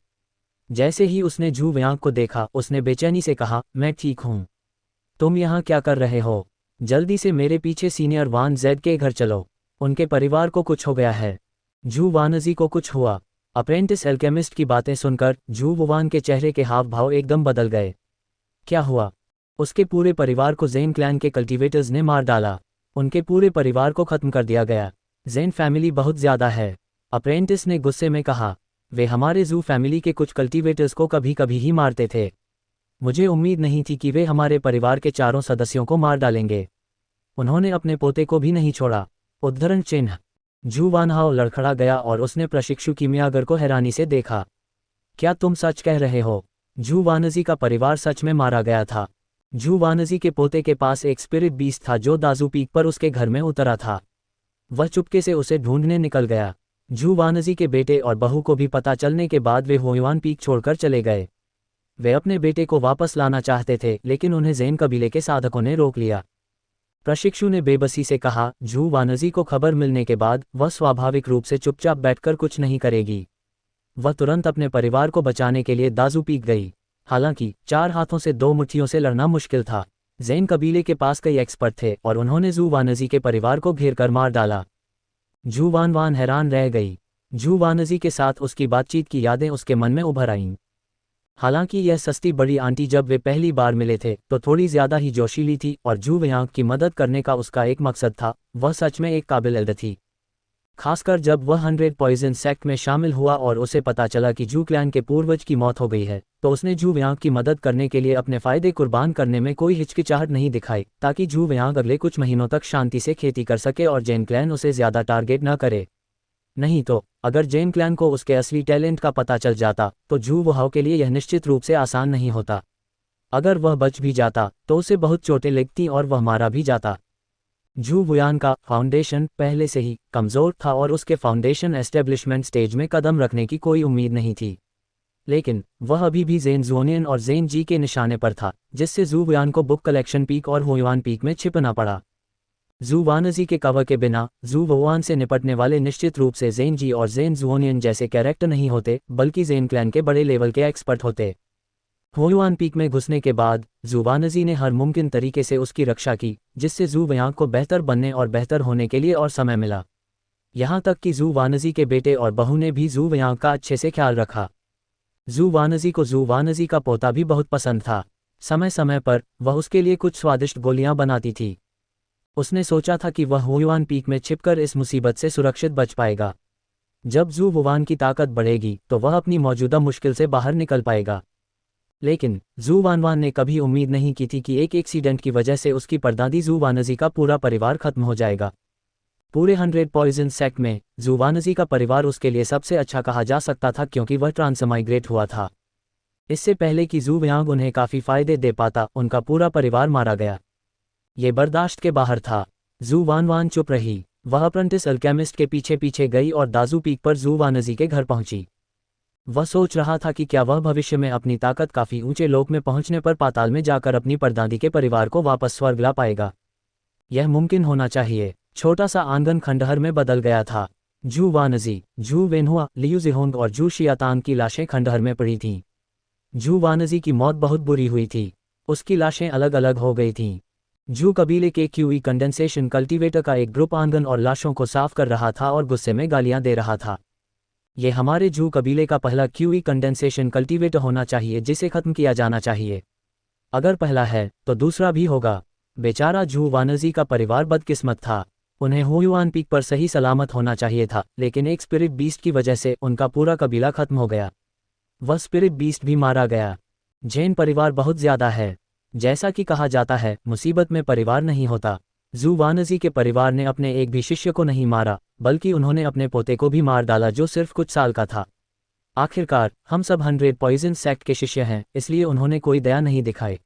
जैसे ही उसने झू वयांग को देखा उसने बेचैनी से कहा, मैं ठीक हूँ, तुम यहाँ क्या कर रहे हो? जल्दी से मेरे पीछे सीनियर वान जेड के घर चलो, उनके परिवार को कुछ हो गया है। झू वानजी को कुछ हुआ। अप्रेंटिस एल्केमिस्ट की बातें सुनकर झू वुवान के चेहरे के हाव भाव एकदम बदल गए। क्या हुआ? उसके पूरे परिवार को ज़ेन क्लैन के कल्टीवेटर्स ने मार डाला। उनके पूरे परिवार को खत्म कर दिया गया। ज़ेन फैमिली बहुत ज़्यादा है, अप्रेंटिस ने गुस्से में कहा। वे हमारे जू फैमिली के कुछ कल्टीवेटर्स को कभी कभी ही मारते थे। मुझे उम्मीद नहीं थी कि वे हमारे परिवार के चारों सदस्यों को मार डालेंगे। उन्होंने अपने पोते को भी नहीं छोड़ा। उद्धरण चिन्ह। झू वानहाओ लड़खड़ा गया और उसने प्रशिक्षु कीमियागर को हैरानी से देखा। क्या तुम सच कह रहे हो? झू वानजी का परिवार सच में मारा गया था। झू वानजी के पोते के पास एक स्पिरिट बीस्ट था जो दाजू पीक पर उसके घर में उतरा था। वह चुपके से उसे ढूंढने निकल गया। झू वानजी के बेटे और बहू को भी पता चलने के बाद वे हुआन पीक छोड़कर चले गए। वे अपने बेटे को वापस लाना चाहते थे, लेकिन उन्हें ज़ेन कबीले के साधकों ने रोक लिया। प्रशिक्षु ने बेबसी से कहा, झू वानजी को खबर मिलने के बाद वह स्वाभाविक रूप से चुपचाप बैठकर कुछ नहीं करेगी। वह तुरंत अपने परिवार को बचाने के लिए दाजू पीक गई। हालांकि 4 हाथों से 2 मुट्ठियों से लड़ना मुश्किल था। ज़ेन कबीले के पास कई एक्सपर्ट थे और उन्होंने झू वानजी के परिवार को घेर कर मार डाला। झू वानवान हैरान रह गई। झू वानजी के साथ उसकी बातचीत की यादें उसके मन में उभर आईं। हालांकि यह सस्ती बड़ी आंटी जब वे पहली बार मिले थे तो थोड़ी ज़्यादा ही जोशीली थी और झू वयांग की मदद करने का उसका एक मकसद था। वह सच में एक काबिल एल्डर थी, खासकर जब वह 100 पॉइजन सेक्ट में शामिल हुआ और उसे पता चला कि झू क्लैन के पूर्वज की मौत हो गई है, तो उसने झू वयांग की मदद करने के लिए अपने फ़ायदे कुर्बान करने में कोई हिचकिचाहट नहीं दिखाई, ताकि झू वयांग अगले कुछ महीनों तक शांति से खेती कर सके और ज़ेन क्लैन उसे ज़्यादा टारगेट न करे। नहीं तो अगर ज़ेन क्लैन को उसके असली टैलेंट का पता चल जाता तो झू वुहाओ के लिए यह निश्चित रूप से आसान नहीं होता। अगर वह बच भी जाता तो उसे बहुत चोटें लगती और वह मारा भी जाता। झू वुयान का फाउंडेशन पहले से ही कमज़ोर था और उसके फाउंडेशन एस्टेब्लिशमेंट स्टेज में कदम रखने की कोई उम्मीद नहीं थी, लेकिन वह अभी भी ज़ेन ज़ोनियन और ज़ेन जी के निशाने पर था, जिससे झू वुयान को बुक कलेक्शन पीक और हुआन पीक में छिपना पड़ा। जू वानजी के कवर के बिना जू वुआन से निपटने वाले निश्चित रूप से ज़ेन जी और ज़ेन ज़ुओनियन जैसे कैरेक्टर नहीं होते, बल्कि ज़ेन क्लैन के बड़े लेवल के एक्सपर्ट होते। हुआन पीक में घुसने के बाद जू वानजी ने हर मुमकिन तरीके से उसकी रक्षा की, जिससे जू वयांग को बेहतर बनने और बेहतर होने के लिए और समय मिला। यहाँ तक कि जू वानजी के बेटे और बहू ने भी जू वयांग का अच्छे से ख्याल रखा। जू वानजी को जू वानजी का पोता भी बहुत पसंद था। समय समय पर वह उसके लिए कुछ स्वादिष्ट गोलियां बनाती थी। उसने सोचा था कि वह हुआन पीक में छिपकर इस मुसीबत से सुरक्षित बच पाएगा। जब जू वुआन की ताकत बढ़ेगी तो वह अपनी मौजूदा मुश्किल से बाहर निकल पाएगा। लेकिन जू वानवान ने कभी उम्मीद नहीं की थी कि एक एक्सीडेंट की वजह से उसकी परदादी जू वानजी का पूरा परिवार खत्म हो जाएगा। पूरे 100 पॉइजन सेक्ट में जू वानजी का परिवार उसके लिए सबसे अच्छा कहा जा सकता था, क्योंकि वह ट्रांसमाइग्रेट हुआ था। इससे पहले कि जू वयांग उन्हें काफ़ी फायदे दे पाता, उनका पूरा परिवार मारा गया। ये बर्दाश्त के बाहर था। जू वानवान चुप रही। वह अप्रेंटिस अल्केमिस्ट के पीछे पीछे गई और दाजू पीक पर जू वानजी के घर पहुंची। वह सोच रहा था कि क्या वह भविष्य में अपनी ताकत काफ़ी ऊंचे लोक में पहुंचने पर पाताल में जाकर अपनी परदादी के परिवार को वापस स्वर्ग ला पाएगा। यह मुमकिन होना चाहिए। छोटा सा आंगन खंडहर में बदल गया था। जू वानजी, जू वेनहुआ, लियू जिहोंग और जू शियातांग की लाशें खंडहर में पड़ी थीं। जू वानजी की मौत बहुत बुरी हुई थी। उसकी लाशें अलग अलग हो गई थीं। जू कबीले के क्यूई कंडेंसेशन कल्टीवेटर का एक ग्रुप आंगन और लाशों को साफ कर रहा था और गुस्से में गालियां दे रहा था। ये हमारे जू कबीले का पहला क्यूई कंडेंसेशन कल्टीवेटर होना चाहिए जिसे खत्म किया जाना चाहिए। अगर पहला है तो दूसरा भी होगा। बेचारा जू वानजी का परिवार बदकिस्मत था। उन्हें हुआन पीक पर सही सलामत होना चाहिए था, लेकिन एक स्पिरिट बीस्ट की वजह से उनका पूरा कबीला खत्म हो गया। वह स्पिरिट बीस्ट भी मारा गया। जैन परिवार बहुत ज़्यादा है। जैसा कि कहा जाता है, मुसीबत में परिवार नहीं होता। जू वानजी के परिवार ने अपने एक भी शिष्य को नहीं मारा, बल्कि उन्होंने अपने पोते को भी मार डाला जो सिर्फ कुछ साल का था। आखिरकार हम सब 100 पॉइजन सेक्ट के शिष्य हैं, इसलिए उन्होंने कोई दया नहीं दिखाई।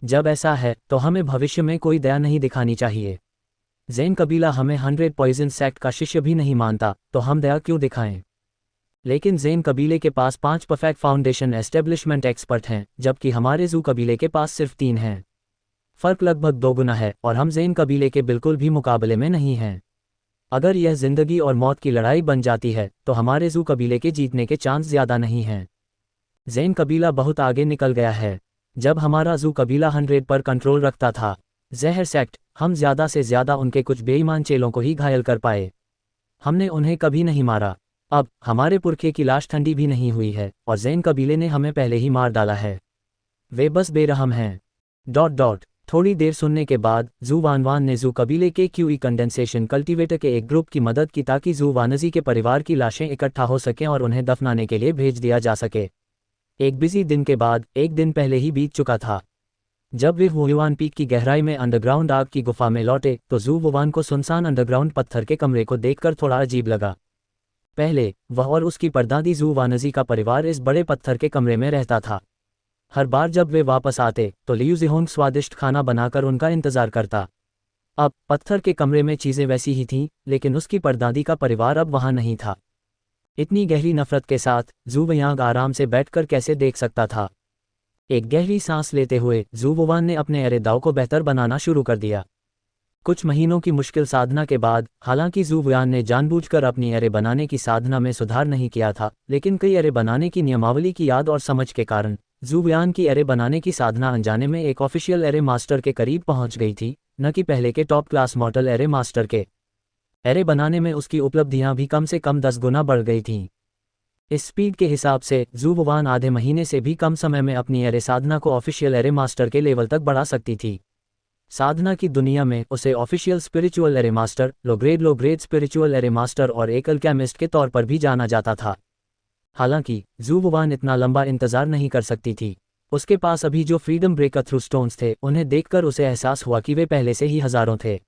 जब ऐसा है तो हमें भविष्य में कोई दया नहीं दिखानी चाहिए। ज़ेन कबीला हमें 100 पॉइजन सेक्ट का शिष्य भी नहीं मानता, तो हम दया क्यों दिखाएं? लेकिन ज़ेन कबीले के पास 5 परफेक्ट फाउंडेशन एस्टेब्लिशमेंट एक्सपर्ट हैं, जबकि हमारे जू कबीले के पास सिर्फ 3 हैं। फ़र्क लगभग 2 गुना है और हम ज़ेन कबीले के बिल्कुल भी मुकाबले में नहीं हैं। अगर यह जिंदगी और मौत की लड़ाई बन जाती है तो हमारे जू कबीले के जीतने के चांस ज़्यादा नहीं हैं। ज़ेन कबीला बहुत आगे निकल गया है। जब हमारा जू कबीला 100 पर कंट्रोल रखता था, ज़हर सेक्ट, हम ज़्यादा से ज़्यादा उनके कुछ बेईमान चेलों को ही घायल कर पाए। हमने उन्हें कभी नहीं मारा। अब हमारे पुरखे की लाश ठंडी भी नहीं हुई है और ज़ेन कबीले ने हमें पहले ही मार डाला है। वे बस बेरहम हैं। थोड़ी देर सुनने के बाद जू वानवान ने जू कबीले के क्यूई कंडेंसेशन कल्टीवेटर के एक ग्रुप की मदद की ताकि जू वानजी के परिवार की लाशें इकट्ठा हो सकें और उन्हें दफनाने के लिए भेज दिया जा सके। एक बिजी दिन के बाद एक दिन पहले ही बीत चुका था। जब वे हुआन पीक की गहराई में अंडरग्राउंड आग की गुफा में लौटे तो जू वुआन को सुनसान अंडरग्राउंड पत्थर के कमरे को देखकर थोड़ा अजीब लगा। पहले वह और उसकी परदादी जू वानजी का परिवार इस बड़े पत्थर के कमरे में रहता था। हर बार जब वे वापस आते तो लियू जिहोंग स्वादिष्ट खाना बनाकर उनका इंतजार करता। अब पत्थर के कमरे में चीज़ें वैसी ही थीं, लेकिन उसकी परदादी का परिवार अब वहाँ नहीं था। इतनी गहरी नफरत के साथ जू वयांग आराम से बैठकर कैसे देख सकता था? एक गहरी सांस लेते हुए जू वुआन ने अपने अरे दाव को बेहतर बनाना शुरू कर दिया। कुछ महीनों की मुश्किल साधना के बाद, हालांकि जू वुआन ने जानबूझकर अपनी अरे बनाने की साधना में सुधार नहीं किया था, लेकिन कई अरे बनाने की नियमावली की याद और समझ के कारण जू वुआन की अरे बनाने की साधना अनजाने में एक ऑफिशियल अरे मास्टर के करीब पहुंच गई थी, न कि पहले के टॉप क्लास मॉडल अरे मास्टर के। अरे बनाने में उसकी उपलब्धियां भी कम से कम 10 गुना बढ़ गई थीं। इस स्पीड के हिसाब से जू वुआन आधे महीने से भी कम समय में अपनी अरे साधना को ऑफिशियल अरे मास्टर के लेवल तक बढ़ा सकती थी। साधना की दुनिया में उसे ऑफिशियल स्पिरिचुअल अरे मास्टर, लो ग्रेड स्पिरिचुअल अरे मास्टर और एक अल्केमिस्ट के तौर पर भी जाना जाता था। हालांकि जू वुआन इतना लंबा इंतजार नहीं कर सकती थी। उसके पास अभी जो फ्रीडम ब्रेकर थ्रू स्टोन्स थे, उन्हें देखकर उसे एहसास हुआ कि वे पहले से ही हजारों थे।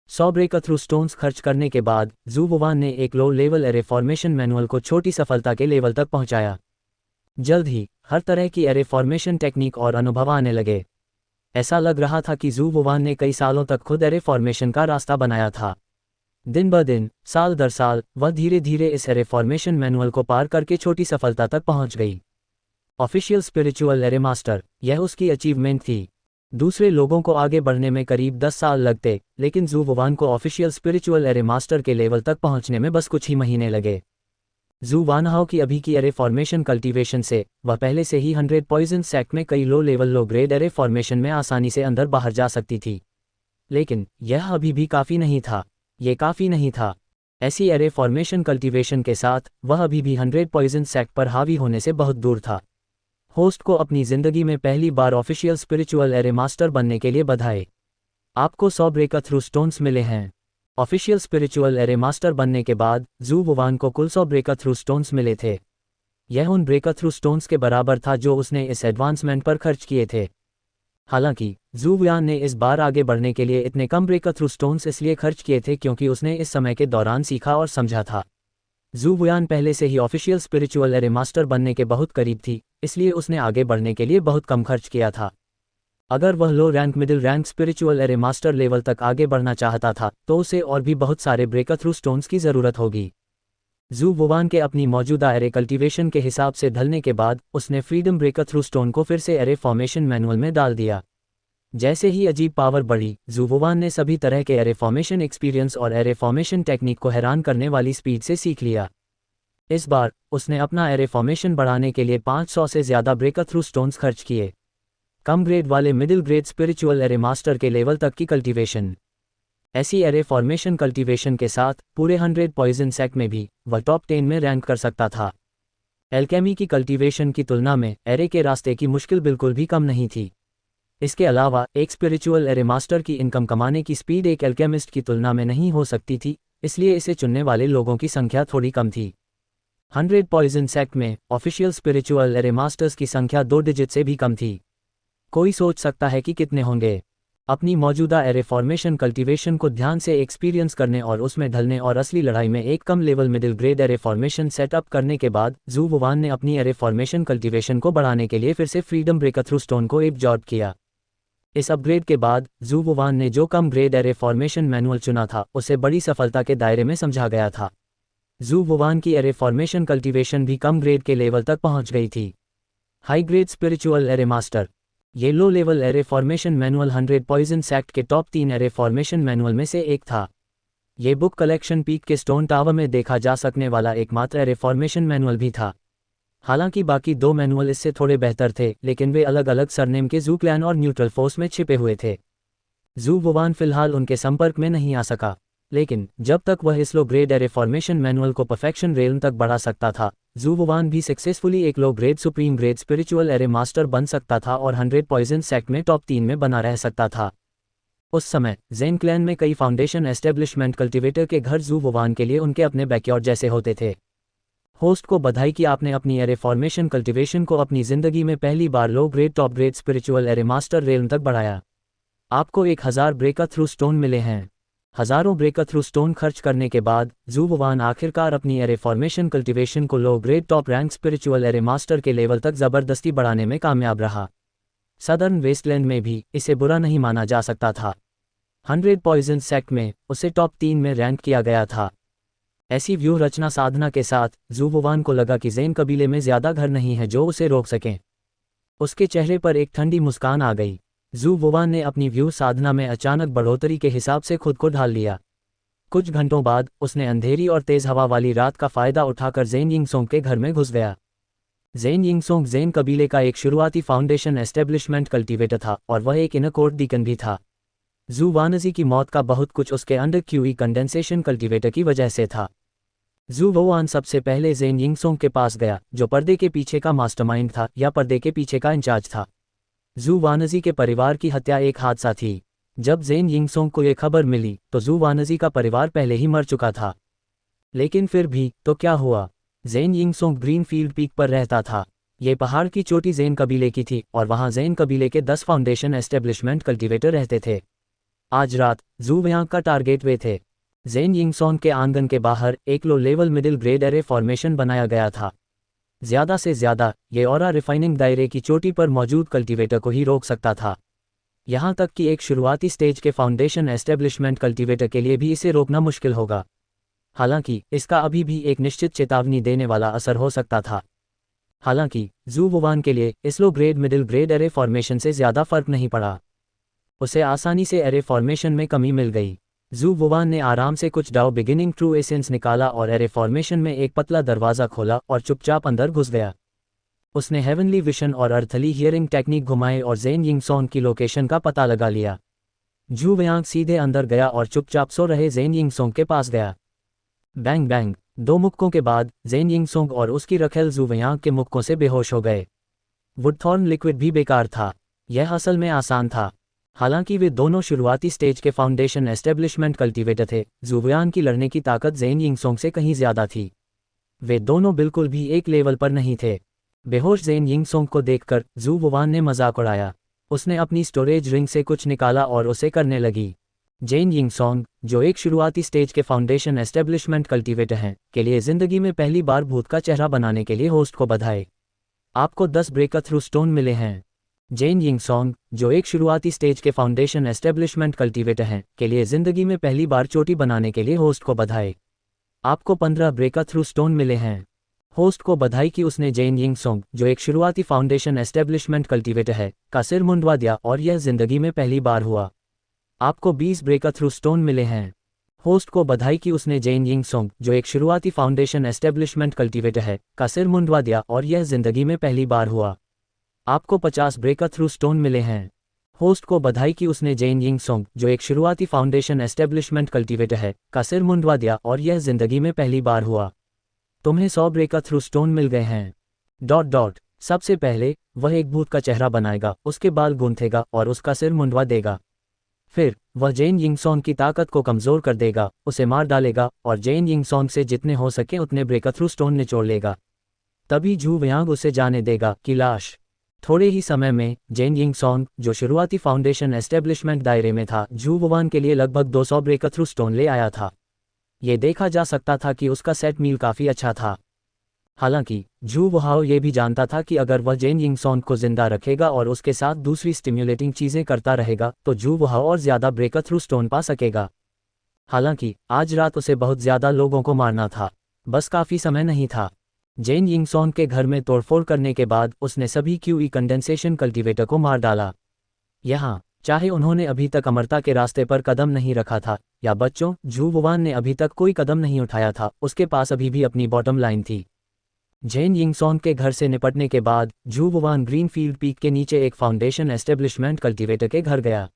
100 ब्रेकर थ्रू स्टोन्स खर्च करने के बाद जू वुआन ने एक लो लेवल अरे फॉर्मेशन मैनुअल को छोटी सफलता के लेवल तक पहुंचाया। जल्द ही हर तरह की अरे फॉर्मेशन टेक्निक और अनुभव आने लगे। ऐसा लग रहा था कि जू वुआन ने कई सालों तक खुद अरे फॉर्मेशन का रास्ता बनाया था। दिन ब दिन, साल दर साल, वह धीरे धीरे इस अरे फॉर्मेशन मैनुअल को पार करके छोटी सफलता तक पहुंच गई। ऑफिशियल स्पिरिचुअल अरे मास्टर, यह उसकी अचीवमेंट थी। दूसरे लोगों को आगे बढ़ने में करीब 10 साल लगते, लेकिन जू वुवान को ऑफिशियल स्पिरिचुअल एरे मास्टर के लेवल तक पहुंचने में बस कुछ ही महीने लगे। जू वानहाओ की अभी की एरे फॉर्मेशन कल्टीवेशन से वह पहले से ही 100 पॉइजन सेक्ट में कई low level low grade array formation में आसानी से अंदर बाहर जा सकती थी। लेकिन यह अभी भी काफ़ी नहीं था। ये काफ़ी नहीं था। ऐसी एरे फॉर्मेशन कल्टीवेशन के साथ वह अभी भी 100 पॉइजन सेक्ट पर हावी होने से बहुत दूर था। होस्ट को अपनी ज़िंदगी में पहली बार ऑफिशियल स्पिरिचुअल एरे मास्टर बनने के लिए बधाई। आपको 100 ब्रेक थ्रू स्टोन्स मिले हैं। ऑफिशियल स्पिरिचुअल एरे मास्टर बनने के बाद जू वुवान को कुल 100 ब्रेक थ्रू स्टोन्स मिले थे। यह उन ब्रेक थ्रू स्टोन्स के बराबर था जो उसने इस एडवांसमेंट पर खर्च किए थे। हालांकि जू वुयान ने इस बार आगे बढ़ने के लिए इतने कम ब्रेक थ्रू स्टोन्स इसलिए खर्च किए थे क्योंकि उसने इस समय के दौरान सीखा और समझा था। जू वुयान पहले से ही ऑफिशियल स्पिरिचुअल एरे मास्टर बनने के बहुत करीब थी, इसलिए उसने आगे बढ़ने के लिए बहुत कम खर्च किया था। अगर वह लो rank middle rank spiritual array master level तक आगे बढ़ना चाहता था तो उसे और भी बहुत सारे ब्रेक थ्रू स्टोन्स की ज़रूरत होगी। जू वुवान के अपनी मौजूदा एरे कल्टीवेशन के हिसाब से ढलने के बाद उसने फ्रीडम ब्रेक थ्रू स्टोन को फिर से एरे फॉर्मेशन मैनुअल में डाल दिया। जैसे ही अजीब पावर बढ़ी, जू वुवान ने सभी तरह के एरे फॉर्मेशन एक्सपीरियंस और एरे फॉर्मेशन टेक्निक को हैरान करने वाली स्पीड से सीख लिया। इस बार उसने अपना एरे फॉर्मेशन बढ़ाने के लिए 500 से ज़्यादा ब्रेक थ्रू स्टोन्स खर्च किए। कम ग्रेड वाले middle grade spiritual array master के लेवल तक की कल्टीवेशन। ऐसी एरे फॉर्मेशन कल्टीवेशन के साथ पूरे 100 पॉइजन सेक्ट में भी वह टॉप 10 में रैंक कर सकता था। एल्केमी की कल्टीवेशन की तुलना में एरे के रास्ते की मुश्किल बिल्कुल भी कम नहीं थी। इसके अलावा एक स्पिरिचुअल एरे मास्टर की इनकम कमाने की स्पीड एक एल्केमिस्ट की तुलना में नहीं हो सकती थी, इसलिए इसे चुनने वाले लोगों की संख्या थोड़ी कम थी। 100 पॉइजन सेक्ट में ऑफिशियल स्पिरिचुअल एरे मास्टर्स की संख्या 2 डिजिट से भी कम थी। कोई सोच सकता है कि कितने होंगे। अपनी मौजूदा एरे फॉर्मेशन कल्टीवेशन को ध्यान से एक्सपीरियंस करने और उसमें ढलने और असली लड़ाई में एक कम level middle grade array formation setup करने के बाद जू वुवान ने अपनी एरे फॉर्मेशन कल्टीवेशन को बढ़ाने के लिए फिर से फ्रीडम ब्रेक थ्रू स्टोन को एब्जॉर्ब किया। इस अपग्रेड के बाद जू वुवान ने जो कम ग्रेड एरे फॉर्मेशन मैनुअल चुना था उसे बड़ी सफलता के दायरे में समझा गया था। जू वुवान की एरे फॉर्मेशन कल्टीवेशन भी कम ग्रेड के लेवल तक पहुंच गई थी। High grade spiritual array master. ये low level array formation manual 100 poison sect के टॉप 3 एरे फॉर्मेशन मैनुअल में से एक था। ये बुक कलेक्शन पीक के स्टोन टावर में देखा जा सकने वाला एकमात्र एरे फॉर्मेशन मैनुअल भी था। हालांकि बाकी 2 मैनुअल इससे थोड़े बेहतर थे, लेकिन वे अलग अलग सरनेम के जू क्लैन और न्यूट्रल फोर्स में छिपे हुए थे। जू वुवान फिलहाल उनके संपर्क में नहीं आ सका, लेकिन जब तक वह इस low grade array formation manual को परफेक्शन रेलम तक बढ़ा सकता था, जू वुवान भी सक्सेसफुली एक low grade supreme grade spiritual array master बन सकता था और 100 पॉइजन सेक्ट में टॉप 3 में बना रह सकता था। उस समय ज़ेन क्लैन में कई फाउंडेशन एस्टेब्लिशमेंट कल्टिवेटर के घर जू वुवान के लिए उनके अपने बैकयार्ड जैसे होते थे। होस्ट को बधाई कि आपने अपनी एरे फॉर्मेशन कल्टिवेशन को अपनी ज़िंदगी में पहली बार low grade top grade spiritual array master realm तक बढ़ाया। आपको 1000 ब्रेक थ्रू स्टोन मिले हैं। हज़ारों ब्रेक थ्रू स्टोन खर्च करने के बाद जू वुवान आखिरकार अपनी एरे फॉर्मेशन कल्टीवेशन को लो grade top rank spiritual array master के लेवल तक ज़बरदस्ती बढ़ाने में कामयाब रहा। सदर्न वेस्टलैंड में भी इसे बुरा नहीं माना जा सकता था। 100 पॉइजन सेक्ट में उसे टॉप 3 में रैंक किया गया था। ऐसी व्यूह रचना साधना के साथ जू वुवान को लगा कि ज़ेन कबीले में ज़्यादा घर नहीं है जो उसे रोक सकें। उसके चेहरे पर एक ठंडी मुस्कान आ गई। जू वुवान ने अपनी व्यू साधना में अचानक बढ़ोतरी के हिसाब से खुद को ढाल लिया। कुछ घंटों बाद उसने अंधेरी और तेज़ हवा वाली रात का फ़ायदा उठाकर ज़ेन यिंगसोंग के घर में घुस गया। ज़ेन यिंगसोंग ज़ेन कबीले का एक शुरुआती फाउंडेशन एस्टेब्लिशमेंट कल्टीवेटर था और वह एक इनर कोर्ट डीकन भी था। जू वानजी की मौत का बहुत कुछ उसके अंडर क्यूई कंडेंसेशन कल्टीवेटर की वजह से था। जू वुवान सबसे पहले ज़ेन यिंगसोंग के पास गया, जो पर्दे के पीछे का मास्टरमाइंड था या पर्दे के पीछे का इंचार्ज था। जू वानजी के परिवार की हत्या एक हादसा थी। जब ज़ेन यिंगसोंग को ये खबर मिली तो जू वानजी का परिवार पहले ही मर चुका था। लेकिन फिर भी तो क्या हुआ? ज़ेन यिंगसोंग ग्रीनफील्ड पीक पर रहता था। ये पहाड़ की चोटी ज़ेन कबीले की थी और वहाँ ज़ेन कबीले के 10 फाउंडेशन एस्टेब्लिशमेंट कल्टीवेटर रहते थे। आज रात जू वुयान का टारगेट वे थे। ज़ेन यिंगसोंग के आंगन के बाहर एक low level middle grade array formation बनाया गया था। ज़्यादा से ज़्यादा ये ऑरा रिफाइनिंग दायरे की चोटी पर मौजूद कल्टीवेटर को ही रोक सकता था। यहाँ तक कि एक शुरुआती स्टेज के फाउंडेशन एस्टेब्लिशमेंट कल्टीवेटर के लिए भी इसे रोकना मुश्किल होगा। हालांकि इसका अभी भी एक निश्चित चेतावनी देने वाला असर हो सकता था। हालांकि जू वुवान के लिए इस low grade middle grade array formation से ज़्यादा फर्क नहीं पड़ा। उसे आसानी से एरे फॉर्मेशन में कमी मिल गई। जू वुवान ने आराम से कुछ डाउ बिगिनिंग ट्रू एसेंस निकाला और एरे फॉर्मेशन में एक पतला दरवाज़ा खोला और चुपचाप अंदर घुस गया। उसने हेवनली विशन और अर्थली हियरिंग टेक्निक घुमाए और ज़ेन यिंगसोंग की लोकेशन का पता लगा लिया। जू वयांग सीधे अंदर गया और चुपचाप सो रहे ज़ेन यिंगसोंग के पास गया। बैंग बैंग, 2 मुक्कों के बाद ज़ेन यिंगसोंग और उसकी रखेल जू वयांग के मुक्कों से बेहोश हो गए। वुडथॉर्न लिक्विड भी बेकार था। यह असल में आसान था। हालांकि वे दोनों शुरुआती स्टेज के फाउंडेशन एस्टेब्लिशमेंट कल्टीवेटर थे, जू वयांग की लड़ने की ताकत ज़ेन यिंगसोंग से कहीं ज़्यादा थी। वे दोनों बिल्कुल भी एक लेवल पर नहीं थे। बेहोश ज़ेन यिंगसोंग को देखकर जू वुवान ने मजाक उड़ाया। उसने अपनी स्टोरेज रिंग से कुछ निकाला और उसे करने लगी। ज़ेन यिंगसोंग, जो एक शुरुआती स्टेज के फाउंडेशन एस्टेब्लिशमेंट कल्टीवेटर हैं, के लिए ज़िंदगी में पहली बार भूत का चेहरा बनाने के लिए होस्ट को बधाई। आपको 10 ब्रेकर थ्रू स्टोन मिले हैं। ज़ेन यिंगसोंग, जो एक शुरुआती स्टेज के फाउंडेशन एस्टेब्लिशमेंट कल्टीवेटर हैं, के लिए ज़िंदगी में पहली बार चोटी बनाने के लिए होस्ट को बधाई। आपको 15 ब्रेकर थ्रू स्टोन मिले हैं। होस्ट को बधाई कि उसने ज़ेन यिंगसोंग, जो एक शुरुआती फाउंडेशन एस्टेब्लिशमेंट कल्टीवेटर है, का सिर मुंडवा दिया और यह ज़िंदगी में पहली बार हुआ। आपको 20 ब्रेकर थ्रू स्टोन मिले हैं। होस्ट को बधाई कि उसने ज़ेन यिंगसोंग, जो एक शुरुआती फाउंडेशन एस्टेब्लिशमेंट कल्टीवेटर है, का सिर मुंडवा दिया और यह ज़िंदगी में पहली बार हुआ। आपको 50 ब्रेकर थ्रू स्टोन मिले हैं। होस्ट को बधाई कि उसने ज़ेन यिंगसोंग, जो एक शुरुआती फाउंडेशन एस्टेब्लिशमेंट कल्टीवेटर है, का सिर मुंडवा दिया और यह ज़िंदगी में पहली बार हुआ। तुम्हें 100 ब्रेकर थ्रू स्टोन मिल गए हैं। सबसे पहले वह एक भूत का चेहरा बनाएगा, उसके बाल गूंथेगा और उसका सिर मुंडवा देगा। फिर वह ज़ेन यिंगसोंग की ताकत को कमज़ोर कर देगा, उसे मार डालेगा और ज़ेन यिंगसोंग से जितने हो सके उतने ब्रेकर थ्रू स्टोन निचोड़ लेगा। तभी जू वयांग उसे जाने देगा कि लाश। थोड़े ही समय में ज़ेन यिंगसोंग, जो शुरुआती फाउंडेशन एस्टेब्लिशमेंट दायरे में था, जू वुवान के लिए लगभग 200 ब्रेकर थ्रू स्टोन ले आया था। ये देखा जा सकता था कि उसका सेट मील काफ़ी अच्छा था। हालांकि जू वुहाओ ये भी जानता था कि अगर वह ज़ेन यिंगसोंग को जिंदा रखेगा और उसके साथ दूसरी स्टिम्युलेटिंग चीज़ें करता रहेगा तो जू वुहाओ और ज़्यादा ब्रेकर थ्रू स्टोन पा सकेगा। हालांकि आज रात उसे बहुत ज़्यादा लोगों को मारना था, बस काफ़ी समय नहीं था। ज़ेन यिंगसोंग के घर में तोड़फोड़ करने के बाद उसने सभी क्यूई कंडेंसेशन कल्टीवेटर को मार डाला। यहाँ चाहे उन्होंने अभी तक अमरता के रास्ते पर कदम नहीं रखा था या बच्चों, जू वुवान ने अभी तक कोई कदम नहीं उठाया था, उसके पास अभी भी अपनी बॉटम लाइन थी। ज़ेन यिंगसोंग के घर से निपटने के बाद जू वुवान ग्रीनफील्ड पीक के नीचे एक फाउंडेशन एस्टेब्लिशमेंट कल्टीवेटर के घर गया।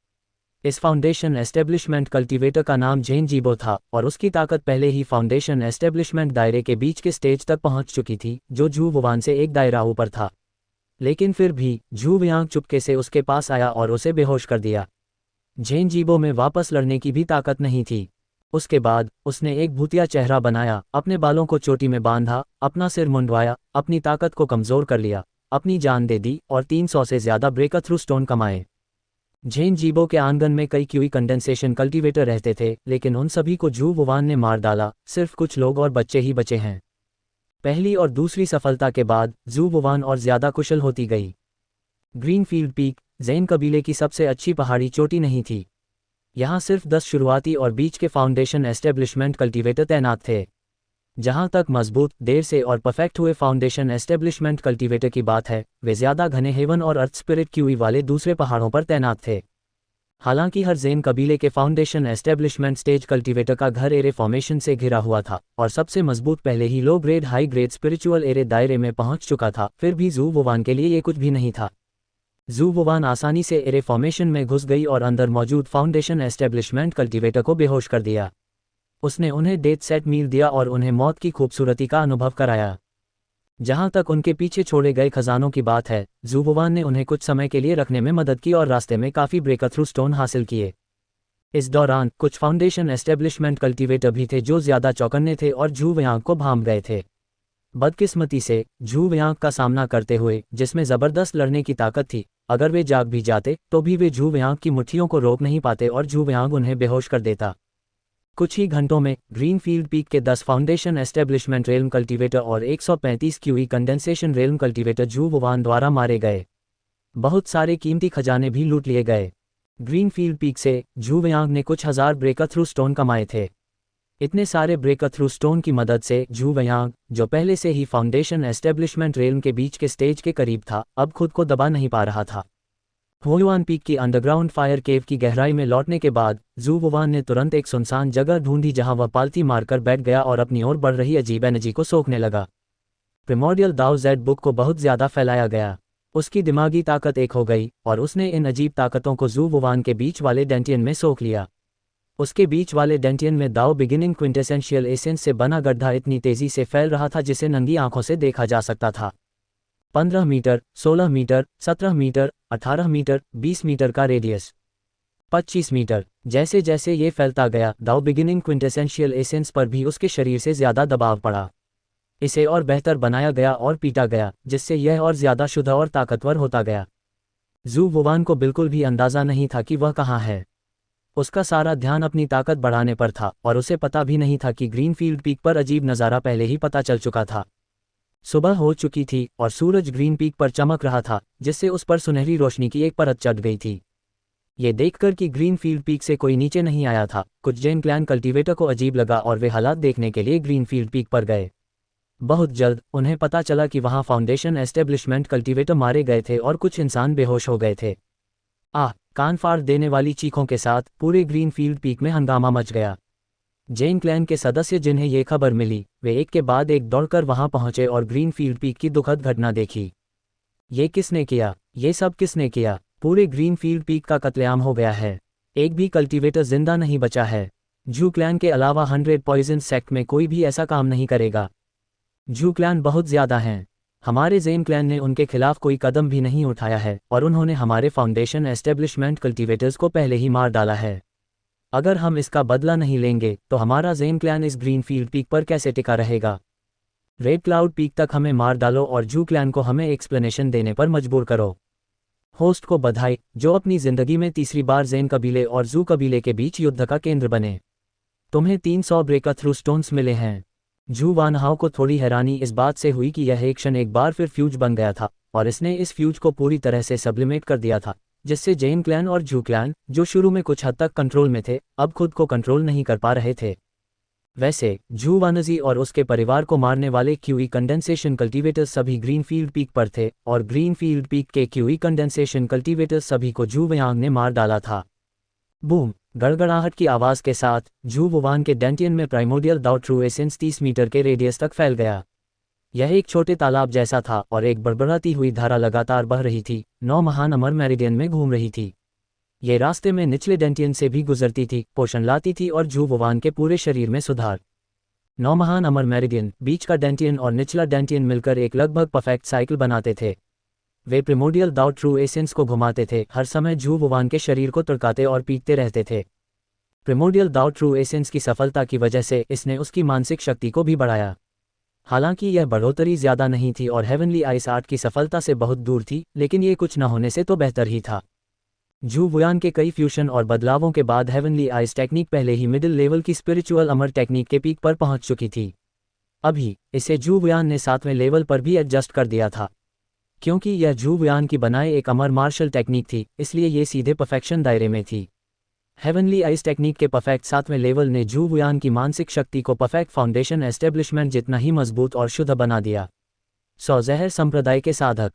इस फाउंडेशन एस्टेब्लिशमेंट कल्टीवेटर का नाम ज़ेन जीबो था और उसकी ताकत पहले ही फाउंडेशन एस्टेब्लिशमेंट दायरे के बीच के स्टेज तक पहुंच चुकी थी, जो जू वुवान से एक दायरा ऊपर था। लेकिन फिर भी जू वयांग चुपके से उसके पास आया और उसे बेहोश कर दिया। ज़ेन जीबो में वापस लड़ने की भी ताकत नहीं थी। उसके बाद उसने एक भूतिया चेहरा बनाया, अपने बालों को चोटी में बांधा, अपना सिर मुंडवाया, अपनी ताकत को कमज़ोर कर लिया, अपनी जान दे दी और 300 से ज़्यादा ब्रेकर थ्रू स्टोन कमाए। ज़ेन जीबो के आंगन में कई क्यूई कंडेंसेशन कल्टीवेटर रहते थे, लेकिन उन सभी को जू वुवान ने मार डाला, सिर्फ कुछ लोग और बच्चे ही बचे हैं। पहली और दूसरी सफलता के बाद जू वुवान और ज़्यादा कुशल होती गई। ग्रीनफील्ड पीक ज़ेन कबीले की सबसे अच्छी पहाड़ी चोटी नहीं थी। यहाँ सिर्फ 10 शुरुआती और बीच के फाउंडेशन एस्टेब्लिशमेंट कल्टीवेटर तैनात थे। जहाँ तक मजबूत, देर से और परफेक्ट हुए फाउंडेशन एस्टेब्लिशमेंट कल्टीवेटर की बात है, वे ज़्यादा घने हेवन और अर्थ स्पिरिट क्यूई वाले दूसरे पहाड़ों पर तैनात थे। हालांकि हर ज़ेन कबीले के फाउंडेशन एस्टेब्लिशमेंट स्टेज कल्टीवेटर का घर एरे फॉर्मेशन से घिरा हुआ था और सबसे मजबूत पहले ही low grade high grade spiritual array दायरे में पहुंच चुका था। फिर भी जू वुवान के लिए ये कुछ भी नहीं था। जू वुवान आसानी से एरे फॉर्मेशन में घुस गई और अंदर मौजूद फाउंडेशन एस्टेब्लिशमेंट कल्टीवेटर को बेहोश कर दिया। उसने उन्हें डेथ सेट मील दिया और उन्हें मौत की खूबसूरती का अनुभव कराया। जहां तक उनके पीछे छोड़े गए खजानों की बात है, जू वुवान ने उन्हें कुछ समय के लिए रखने में मदद की और रास्ते में काफ़ी ब्रेकर थ्रू स्टोन हासिल किए। इस दौरान कुछ फाउंडेशन एस्टेब्लिशमेंट कल्टीवेटर भी थे जो ज़्यादा चौकन्ने थे और जू वयांग को भांप गए थे। बदकिस्मती से जू वयांग का सामना करते हुए, जिसमें ज़बरदस्त लड़ने की ताकत थी, अगर वे जाग भी जाते तो भी वे जू वयांग की मुट्ठियों को रोक नहीं पाते और जू वयांग उन्हें बेहोश कर देता। कुछ ही घंटों में ग्रीनफील्ड पीक के 10 फाउंडेशन एस्टेब्लिशमेंट रेल्म कल्टीवेटर और 135 क्यूई कंडेंसेशन रेल्म कल्टीवेटर जू वुवान द्वारा मारे गए। बहुत सारे कीमती खजाने भी लूट लिए गए। ग्रीनफील्ड पीक से जू वयांग ने कुछ हज़ार ब्रेकर थ्रू स्टोन कमाए थे। इतने सारे ब्रेकर थ्रू स्टोन की मदद से जू वयांग, जो पहले से ही फाउंडेशन एस्टेब्लिशमेंट रेल्म के बीच के स्टेज के करीब था, अब खुद को दबा नहीं पा रहा था। हुआन पीक की अंडरग्राउंड फायर केव की गहराई में लौटने के बाद जू वुवान ने तुरंत एक सुनसान जगह ढूंढी जहां वह पालती मारकर बैठ गया और अपनी ओर बढ़ रही अजीब एनर्जी को सोखने लगा। प्रिमोर्डियल दाओ जेड बुक को बहुत ज्यादा फैलाया गया। उसकी दिमागी ताकत एक हो गई और उसने इन अजीब ताकतों को जू वुवान के बीच वाले डेंटियन में सोख लिया। उसके बीच वाले डेंटियन में दाओ बिगिनिंग क्विंटेसेंशियल एसेंस से बना गड्ढा इतनी तेजी से फैल रहा था जिसे नंगी आंखों से देखा जा सकता था। 15 metre, 16 metre, 17 metre, 18 metre, 20 metre का रेडियस, 25 मीटर। जैसे जैसे ये फैलता गया दाओ बिगिनिंग क्विंटेसेंशियल एसेंस पर भी उसके शरीर से ज्यादा दबाव पड़ा। इसे और बेहतर बनाया गया और पीटा गया जिससे यह और ज्यादा शुद्ध और ताकतवर होता गया। जू वुवान को बिल्कुल भी अंदाजा नहीं था कि वह कहाँ है। उसका सारा ध्यान अपनी ताकत बढ़ाने पर था और उसे पता भी नहीं था कि ग्रीनफील्ड पीक पर अजीब नज़ारा पहले ही पता चल चुका था। सुबह हो चुकी थी और सूरज ग्रीन पीक पर चमक रहा था जिससे उस पर सुनहरी रोशनी की एक परत चढ़ गई थी। ये देखकर कि ग्रीनफील्ड पीक से कोई नीचे नहीं आया था, कुछ जेन क्लैन कल्टीवेटर को अजीब लगा और वे हालात देखने के लिए ग्रीनफील्ड पीक पर गए। बहुत जल्द उन्हें पता चला कि वहां फाउंडेशन एस्टेब्लिशमेंट कल्टीवेटर मारे गए थे और कुछ इंसान बेहोश हो गए थे। कान फाड़ देने वाली चीखों के साथ पूरे ग्रीनफील्ड पीक में हंगामा मच गया। जेन क्लैन के सदस्य जिन्हें ये खबर मिली वे एक के बाद एक दौड़कर वहां पहुंचे और ग्रीनफील्ड पीक की दुखद घटना देखी। ये किसने किया? ये सब किसने किया? पूरे ग्रीनफील्ड पीक का कत्लेआम हो गया है। एक भी कल्टीवेटर जिंदा नहीं बचा है। जू क्लैन के अलावा 100 पॉइजन सेक्ट में कोई भी ऐसा काम नहीं करेगा। जू क्लैन बहुत ज्यादा हैं। हमारे जेन क्लैन ने उनके खिलाफ कोई कदम भी नहीं उठाया है और उन्होंने हमारे फाउंडेशन एस्टेब्लिशमेंट कल्टीवेटर्स को पहले ही मार डाला है। अगर हम इसका बदला नहीं लेंगे तो हमारा जेन क्लैन इस ग्रीनफील्ड पीक पर कैसे टिका रहेगा? रेड क्लाउड पीक तक हमें मार डालो और जू क्लैन को हमें एक्सप्लेनेशन देने पर मजबूर करो। होस्ट को बधाई जो अपनी जिंदगी में तीसरी बार जेन कबीले और जू कबीले के बीच युद्ध का केंद्र बने। तुम्हें 300 ब्रेक थ्रू स्टोन्स मिले हैं। जू वानहाओ को थोड़ी हैरानी इस बात से हुई कि यह एक क्षण एक बार फिर फ्यूज बन गया था और इसने इस फ्यूज को पूरी तरह से सब्लिमेट कर दिया था जिससे जेन क्लैन और जू क्लैन जो शुरू में कुछ हद तक कंट्रोल में थे अब खुद को कंट्रोल नहीं कर पा रहे थे। वैसे जू वानजी और उसके परिवार को मारने वाले क्यूई कंडेंसेशन कल्टीवेटर्स सभी ग्रीनफील्ड पीक पर थे और ग्रीनफील्ड पीक के क्यूई कंडेंसेशन कल्टीवेटर्स सभी को जू वयांग ने मार डाला था। बूम! गड़गड़ाहट की आवाज के साथ जू वुवान के डेंटियन में प्राइमोडियल दाओ ट्रू एसेंस 30 मीटर के रेडियस तक फैल गया। यह एक छोटे तालाब जैसा था और एक बड़बड़ाती हुई धारा लगातार बह रही थी, 9 महान अमर मेरिडियन में घूम रही थी। ये रास्ते में निचले डेंटियन से भी गुजरती थी, पोषण लाती थी और जू वुवान के पूरे शरीर में सुधार। 9 महान अमर मेरिडियन, बीच का डेंटियन और निचला डेंटियन मिलकर एक लगभग परफेक्ट साइकिल बनाते थे। वे प्रिमोडियल दाओ ट्रू एसेंस को घुमाते थे, हर समय जू वुवान के शरीर को तुड़काते और पीटते रहते थे। प्रिमोडियल दाओ ट्रू एसेंस की सफलता की वजह से इसने उसकी मानसिक शक्ति को भी बढ़ाया। हालांकि यह बढ़ोतरी ज्यादा नहीं थी और हेवनली आइस आर्ट की सफलता से बहुत दूर थी, लेकिन ये कुछ न होने से तो बेहतर ही था। जू वुयान के कई फ्यूशन और बदलावों के बाद हेवनली आइस टेक्निक पहले ही मिडिल लेवल की स्पिरिचुअल अमर टेक्निक के पीक पर पहुंच चुकी थी। अभी इसे जू वुयान ने 7वें लेवल पर भी एडजस्ट कर दिया था। क्योंकि यह जू वुयान की बनाए एक अमर मार्शल टेक्निक थी, इसलिए ये सीधे परफेक्शन दायरे में थी। हेवनली आइस टेक्निक के परफेक्ट 7वें लेवल ने जू वुयान की मानसिक शक्ति को परफेक्ट फाउंडेशन एस्टेब्लिशमेंट जितना ही मजबूत और शुद्ध बना दिया। सौजहर संप्रदाय के साधक।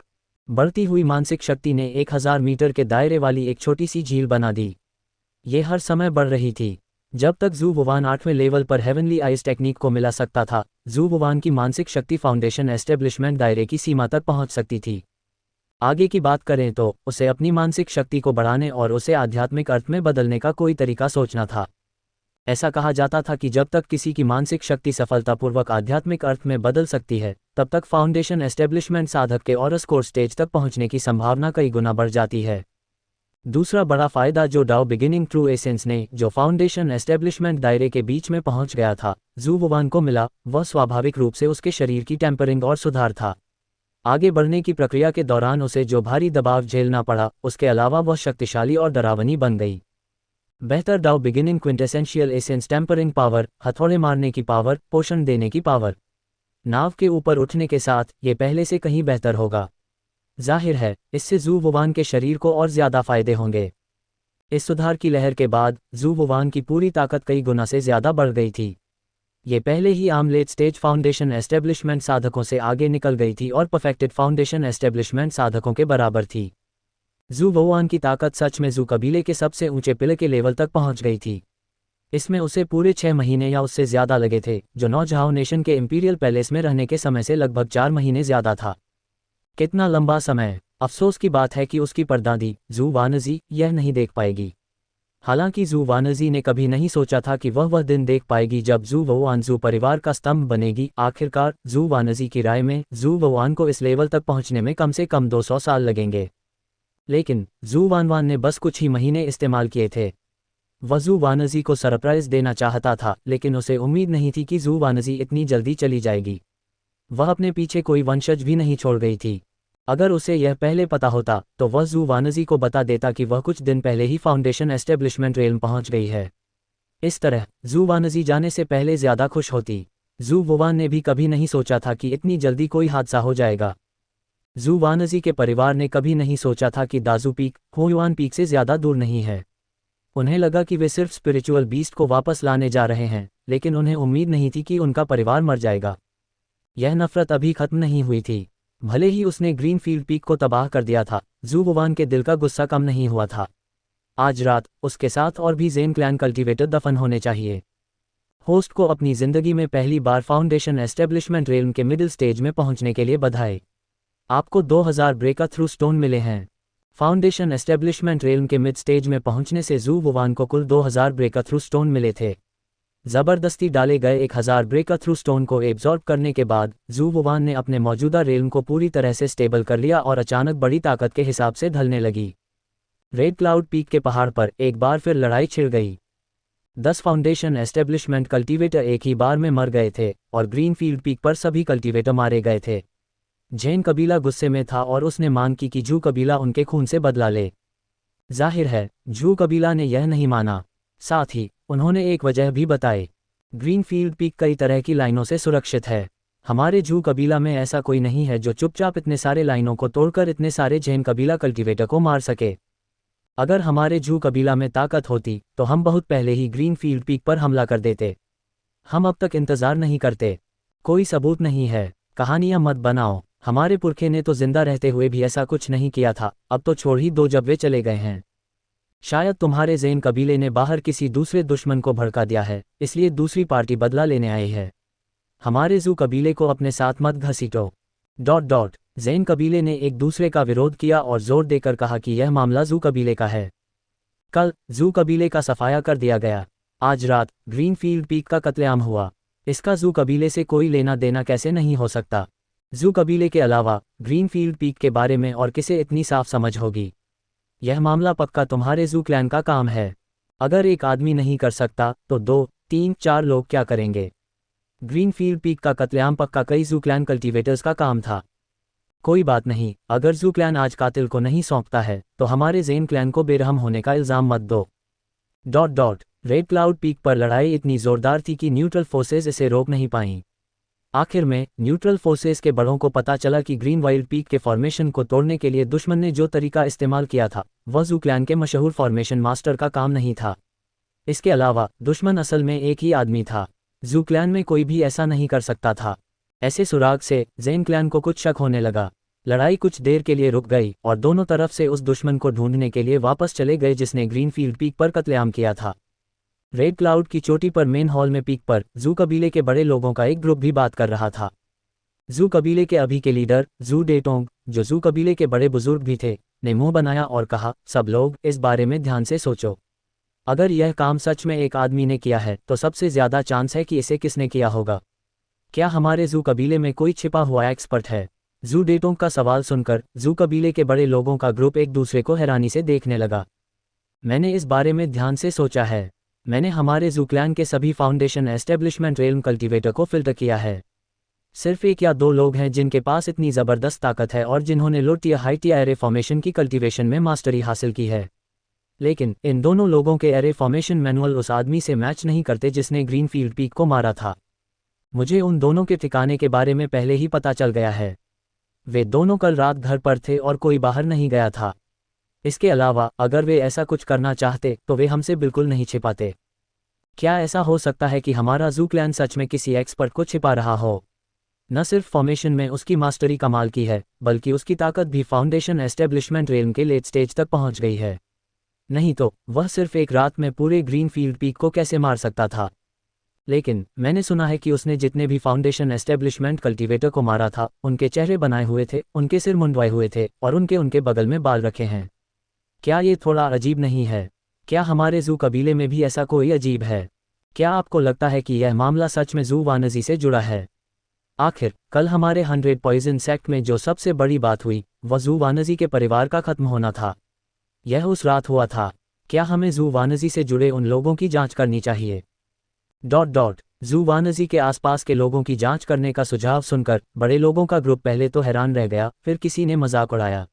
बढ़ती हुई मानसिक शक्ति ने 1000 मीटर के दायरे वाली एक छोटी सी झील बना दी। ये हर समय बढ़ रही थी। जब तक जू वुवान 8वें लेवल पर हेवनली आइस टेक्निक को मिला सकता था, जू वुवान की मानसिक शक्ति फाउंडेशन एस्टेब्लिशमेंट दायरे की सीमा तक पहुंच सकती थी। आगे की बात करें तो उसे अपनी मानसिक शक्ति को बढ़ाने और उसे आध्यात्मिक अर्थ में बदलने का कोई तरीका सोचना था। ऐसा कहा जाता था कि जब तक किसी की मानसिक शक्ति सफलतापूर्वक आध्यात्मिक अर्थ में बदल सकती है, तब तक फाउंडेशन एस्टेब्लिशमेंट साधक के और स्कोर स्टेज तक पहुंचने की संभावना कई गुना बढ़ जाती है। दूसरा बड़ा फायदा जो डाओ बिगिनिंग ट्रू एसेंस ने, जो फाउंडेशन एस्टेब्लिशमेंट दायरे के बीच में पहुंच गया था, जू वुवान को मिला, वह स्वाभाविक रूप से उसके शरीर की टेम्परिंग और सुधार था। आगे बढ़ने की प्रक्रिया के दौरान उसे जो भारी दबाव झेलना पड़ा, उसके अलावा वह शक्तिशाली और डरावनी बन गई। बेहतर Dao beginning quintessential essence tempering power, हथौड़े मारने की पावर, पोषण देने की पावर। नाव के ऊपर उठने के साथ ये पहले से कहीं बेहतर होगा। जाहिर है, इससे जू वुवान के शरीर को और ज्यादा फायदे होंगे। इस सुधार की लहर के बाद जू वुवान की पूरी ताकत कई गुना से ज्यादा बढ़ गई थी। ये पहले ही आम लेट स्टेज फाउंडेशन एस्टेब्लिशमेंट साधकों से आगे निकल गई थी और परफेक्टेड फाउंडेशन एस्टेब्लिशमेंट साधकों के बराबर थी। जू वुआन की ताकत सच में जू कबीले के सबसे ऊंचे पिलर के लेवल तक पहुंच गई थी। इसमें उसे पूरे 6 महीने या उससे ज़्यादा लगे थे, जो नौजहाओ नेशन के इंपीरियल पैलेस में रहने के समय से लगभग 4 महीने ज़्यादा था। कितना लंबा समय! अफसोस की बात है कि उसकी परदादी जू वानजी यह नहीं देख पाएगी। हालांकि जू वानजी ने कभी नहीं सोचा था कि वह दिन देख पाएगी जब जू वुआन जू परिवार का स्तंभ बनेगी। आखिरकार जू वानजी की राय में जू वुआन को इस लेवल तक पहुंचने में कम से कम 200 साल लगेंगे। लेकिन जू वानवान ने बस कुछ ही महीने इस्तेमाल किए थे। वह जू वानजी को सरप्राइज देना चाहता था, लेकिन उसे उम्मीद नहीं थी कि जू वानजी इतनी जल्दी चली जाएगी। वह अपने पीछे कोई वंशज भी नहीं छोड़ गई थी। अगर उसे यह पहले पता होता तो वह जू वानजी को बता देता कि वह कुछ दिन पहले ही फाउंडेशन एस्टेब्लिशमेंट रेल्म पहुंच गई है। इस तरह जू वानजी जाने से पहले ज़्यादा खुश होती। जू वुआन ने भी कभी नहीं सोचा था कि इतनी जल्दी कोई हादसा हो जाएगा। जू वानजी के परिवार ने कभी नहीं सोचा था कि दाजू पीक हुआन पीक से ज़्यादा दूर नहीं है। उन्हें लगा कि वे सिर्फ स्पिरिचुअल बीस्ट को वापस लाने जा रहे हैं, लेकिन उन्हें उम्मीद नहीं थी कि उनका परिवार मर जाएगा। यह नफरत अभी खत्म नहीं हुई थी। भले ही उसने ग्रीनफील्ड पीक को तबाह कर दिया था, जू वुआन के दिल का गुस्सा कम नहीं हुआ था। आज रात उसके साथ और भी ज़ेन क्लैन कल्टीवेटर दफन होने चाहिए। होस्ट को अपनी ज़िंदगी में पहली बार फाउंडेशन एस्टेब्लिशमेंट रेल्म के मिडिल स्टेज में पहुंचने के लिए बधाई। आपको 2000 ब्रेक थ्रू स्टोन मिले हैं। फाउंडेशन एस्टेब्लिशमेंट रेल्म के मिड स्टेज में पहुंचने से जू वुआन को कुल 2000 ब्रेक थ्रू स्टोन मिले थे। ज़बरदस्ती डाले गए 1000 ब्रेक थ्रू स्टोन को एब्जॉर्ब करने के बाद जू वुआन ने अपने मौजूदा रेल्म को पूरी तरह से स्टेबल कर लिया और अचानक बड़ी ताकत के हिसाब से ढलने लगी। रेड क्लाउड पीक के पहाड़ पर एक बार फिर लड़ाई छिड़ गई। 10 फाउंडेशन एस्टेब्लिशमेंट कल्टीवेटर एक ही बार में मर गए थे और ग्रीनफील्ड पीक पर सभी कल्टीवेटर मारे गए थे। जैन कबीला गुस्से में था और उसने मांग की कि जू कबीला उनके खून से बदला ले। जाहिर है जू कबीला ने यह नहीं माना। साथ ही उन्होंने एक वजह भी बताई। ग्रीनफील्ड पीक कई तरह की लाइनों से सुरक्षित है। हमारे जू कबीला में ऐसा कोई नहीं है जो चुपचाप इतने सारे लाइनों को तोड़कर इतने सारे जैन कबीला कल्टीवेटर को मार सके। अगर हमारे जू कबीला में ताकत होती तो हम बहुत पहले ही ग्रीनफील्ड पीक पर हमला कर देते। हम अब तक इंतज़ार नहीं करते। कोई सबूत नहीं है, कहानियां मत बनाओ। हमारे पुरखे ने तो जिंदा रहते हुए भी ऐसा कुछ नहीं किया था, अब तो छोड़ ही दो जब वे चले गए हैं। शायद तुम्हारे ज़ेन कबीले ने बाहर किसी दूसरे दुश्मन को भड़का दिया है, इसलिए दूसरी पार्टी बदला लेने आई है। हमारे जू कबीले को अपने साथ मत घसीटो। ज़ेन कबीले ने एक दूसरे का विरोध किया और जोर देकर कहा कि यह मामला जू कबीले का है। कल जू कबीले का सफाया कर दिया गया। आज रात ग्रीनफील्ड पीक का कत्लेआम हुआ। इसका जू कबीले से कोई लेना देना कैसे नहीं हो सकता। जू कबीले के अलावा ग्रीनफील्ड पीक के बारे में और किसे इतनी साफ समझ होगी। यह मामला पक्का तुम्हारे जू क्लैन का काम है। अगर एक आदमी नहीं कर सकता तो 2, 3, 4 लोग क्या करेंगे। ग्रीनफील्ड पीक का कत्लेआम पक्का कई जू क्लैन कल्टीवेटर्स का काम था। कोई बात नहीं, अगर जू क्लैन आज कातिल को नहीं सौंपता है तो हमारे ज़ेन क्लैन को बेरहम होने का इल्ज़ाम मत दो। रेड क्लाउड पीक पर लड़ाई इतनी ज़ोरदार थी कि न्यूट्रल फोर्सेज इसे रोक नहीं पाईं। आखिर में न्यूट्रल फोर्सेस के बड़ों को पता चला कि ग्रीन वाइल्ड पीक के फॉर्मेशन को तोड़ने के लिए दुश्मन ने जो तरीका इस्तेमाल किया था वह जू क्लैन के मशहूर फॉर्मेशन मास्टर का काम नहीं था। इसके अलावा दुश्मन असल में एक ही आदमी था। जू क्लैन में कोई भी ऐसा नहीं कर सकता था। ऐसे सुराग से ज़ेन क्लैन को कुछ शक होने लगा। लड़ाई कुछ देर के लिए रुक गई और दोनों तरफ से उस दुश्मन को ढूंढने के लिए वापस चले गए जिसने ग्रीनफील्ड पीक पर कत्लेआम किया था। रेड क्लाउड की चोटी पर मेन हॉल में पीक पर जू कबीले के बड़े लोगों का एक ग्रुप भी बात कर रहा था। जू कबीले के अभी के लीडर जू डेटोंग, जो जू कबीले के बड़े बुजुर्ग भी थे, ने मुंह बनाया और कहा, सब लोग इस बारे में ध्यान से सोचो। अगर यह काम सच में एक आदमी ने किया है तो सबसे ज़्यादा चांस है कि इसे किसने किया होगा। क्या हमारे जू कबीले में कोई छिपा हुआ एक्सपर्ट है। जू डेटोंग का सवाल सुनकर जू कबीले के बड़े लोगों का ग्रुप एक दूसरे को हैरानी से देखने लगा। मैंने इस बारे में ध्यान से सोचा है। मैंने हमारे जू क्लैन के सभी फाउंडेशन एस्टेब्लिशमेंट रेल्म कल्टीवेटर को फिल्टर किया है। सिर्फ 1 या 2 लोग हैं जिनके पास इतनी ज़बरदस्त ताकत है और जिन्होंने लोटिया हाइटिया एरे फॉर्मेशन की कल्टीवेशन में मास्टरी हासिल की है। लेकिन इन दोनों लोगों के एरे फॉर्मेशन मैनुअल उस आदमी से मैच नहीं करते जिसने ग्रीनफील्ड पीक को मारा था। मुझे उन दोनों के ठिकाने के बारे में पहले ही पता चल गया है। वे दोनों कल रात घर पर थे और कोई बाहर नहीं गया था। इसके अलावा अगर वे ऐसा कुछ करना चाहते तो वे हमसे बिल्कुल नहीं छिपाते। क्या ऐसा हो सकता है कि हमारा जू क्लैन सच में किसी एक्सपर्ट को छिपा रहा हो। न सिर्फ फॉर्मेशन में उसकी मास्टरी कमाल की है, बल्कि उसकी ताकत भी फाउंडेशन एस्टेब्लिशमेंट रेलम के लेट स्टेज तक पहुंच गई है। नहीं तो वह सिर्फ एक रात में पूरे ग्रीनफील्ड पीक को कैसे मार सकता था। लेकिन मैंने सुना है कि उसने जितने भी फाउंडेशन एस्टेब्लिशमेंट कल्टीवेटर को मारा था, उनके चेहरे बनाए हुए थे, उनके सिर मुंडवाए हुए थे और उनके बगल में बाल रखे हैं। क्या ये थोड़ा अजीब नहीं है? क्या हमारे जू कबीले में भी ऐसा कोई अजीब है? क्या आपको लगता है कि यह मामला सच में जू वानजी से जुड़ा है? आखिर कल हमारे 100 पॉइजन सेक्ट में जो सबसे बड़ी बात हुई, वह जू वानजी के परिवार का खत्म होना था। यह उस रात हुआ था। क्या हमें जू वानजी से जुड़े उन लोगों की जांच करनी चाहिए? जू वानजी के आसपास के लोगों की जांच करने का सुझाव सुनकर बड़े लोगों का ग्रुप पहले तो हैरान रह गया, फिर किसी ने मजाक उड़ाया।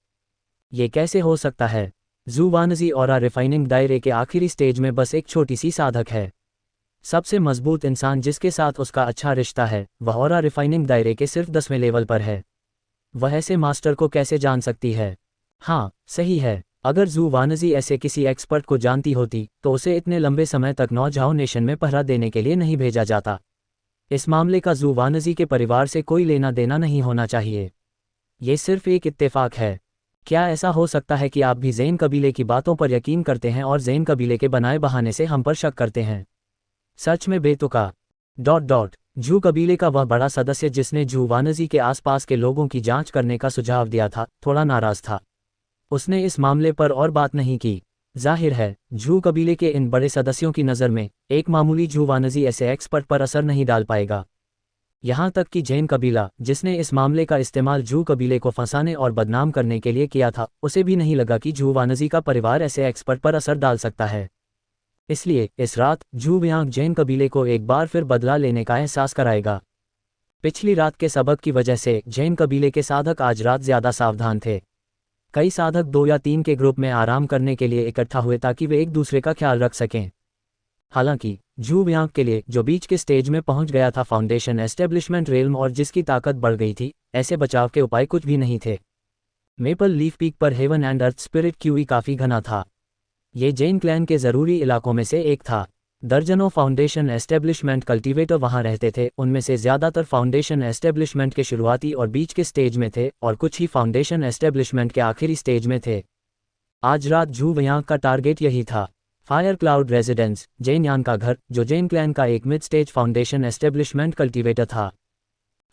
ये कैसे हो सकता है? जू वानजी ऑरा रिफाइनिंग दायरे के आखिरी स्टेज में बस एक छोटी सी साधक है। सबसे मजबूत इंसान जिसके साथ उसका अच्छा रिश्ता है, वह ऑरा रिफाइनिंग दायरे के सिर्फ 10वें लेवल पर है। वह ऐसे मास्टर को कैसे जान सकती है? हाँ, सही है। अगर जू वानजी ऐसे किसी एक्सपर्ट को जानती होती तो उसे इतने लंबे समय तक नौजाओ नेशन में पहरा देने के लिए नहीं भेजा जाता। इस मामले का जू वानजी के परिवार से कोई लेना देना नहीं होना चाहिए। ये सिर्फ एक इत्तेफाक है। क्या ऐसा हो सकता है कि आप भी ज़ेन कबीले की बातों पर यकीन करते हैं और ज़ेन कबीले के बनाए बहाने से हम पर शक करते हैं? सच में बेतुका। जू कबीले का वह बड़ा सदस्य जिसने जू वानजी के आसपास के लोगों की जांच करने का सुझाव दिया था, थोड़ा नाराज था। उसने इस मामले पर और बात नहीं की। जाहिर है, जू कबीले के इन बड़े सदस्यों की नज़र में एक मामूली जू वानजी ऐसे एक्सपर्ट पर असर नहीं डाल पाएगा। यहाँ तक कि जैन कबीला, जिसने इस मामले का इस्तेमाल जू कबीले को फंसाने और बदनाम करने के लिए किया था, उसे भी नहीं लगा कि जू वानजी का परिवार ऐसे एक्सपर्ट पर असर डाल सकता है। इसलिए इस रात जू वियांग जैन कबीले को एक बार फिर बदला लेने का एहसास कराएगा। पिछली रात के सबक की वजह से जैन कबीले के साधक आज रात ज्यादा सावधान थे। कई साधक 2 या 3 के ग्रुप में आराम करने के लिए इकट्ठा हुए ताकि वे एक दूसरे का ख्याल रख सकें। हालांकि जू वियांग के लिए, जो बीच के स्टेज में पहुंच गया था फाउंडेशन एस्टेब्लिशमेंट रेलम और जिसकी ताकत बढ़ गई थी, ऐसे बचाव के उपाय कुछ भी नहीं थे। मेपल लीफ पीक पर heaven and earth spirit QE काफी घना था। ये जैन क्लैन के ज़रूरी इलाकों में से एक था। दर्जनों फाउंडेशन एस्टेब्लिशमेंट कल्टीवेटर वहां रहते थे, उनमें से ज़्यादातर फाउंडेशन एस्टेब्लिशमेंट के शुरुआती और बीच के स्टेज में थे और कुछ ही फाउंडेशन एस्टेब्लिशमेंट के आखिरी स्टेज में थे। आज रात जू वियांग का टारगेट यही था। फायर क्लाउड रेजिडेंस, जैन यान का घर, जो जैन क्लैन का एक mid stage foundation establishment cultivator था।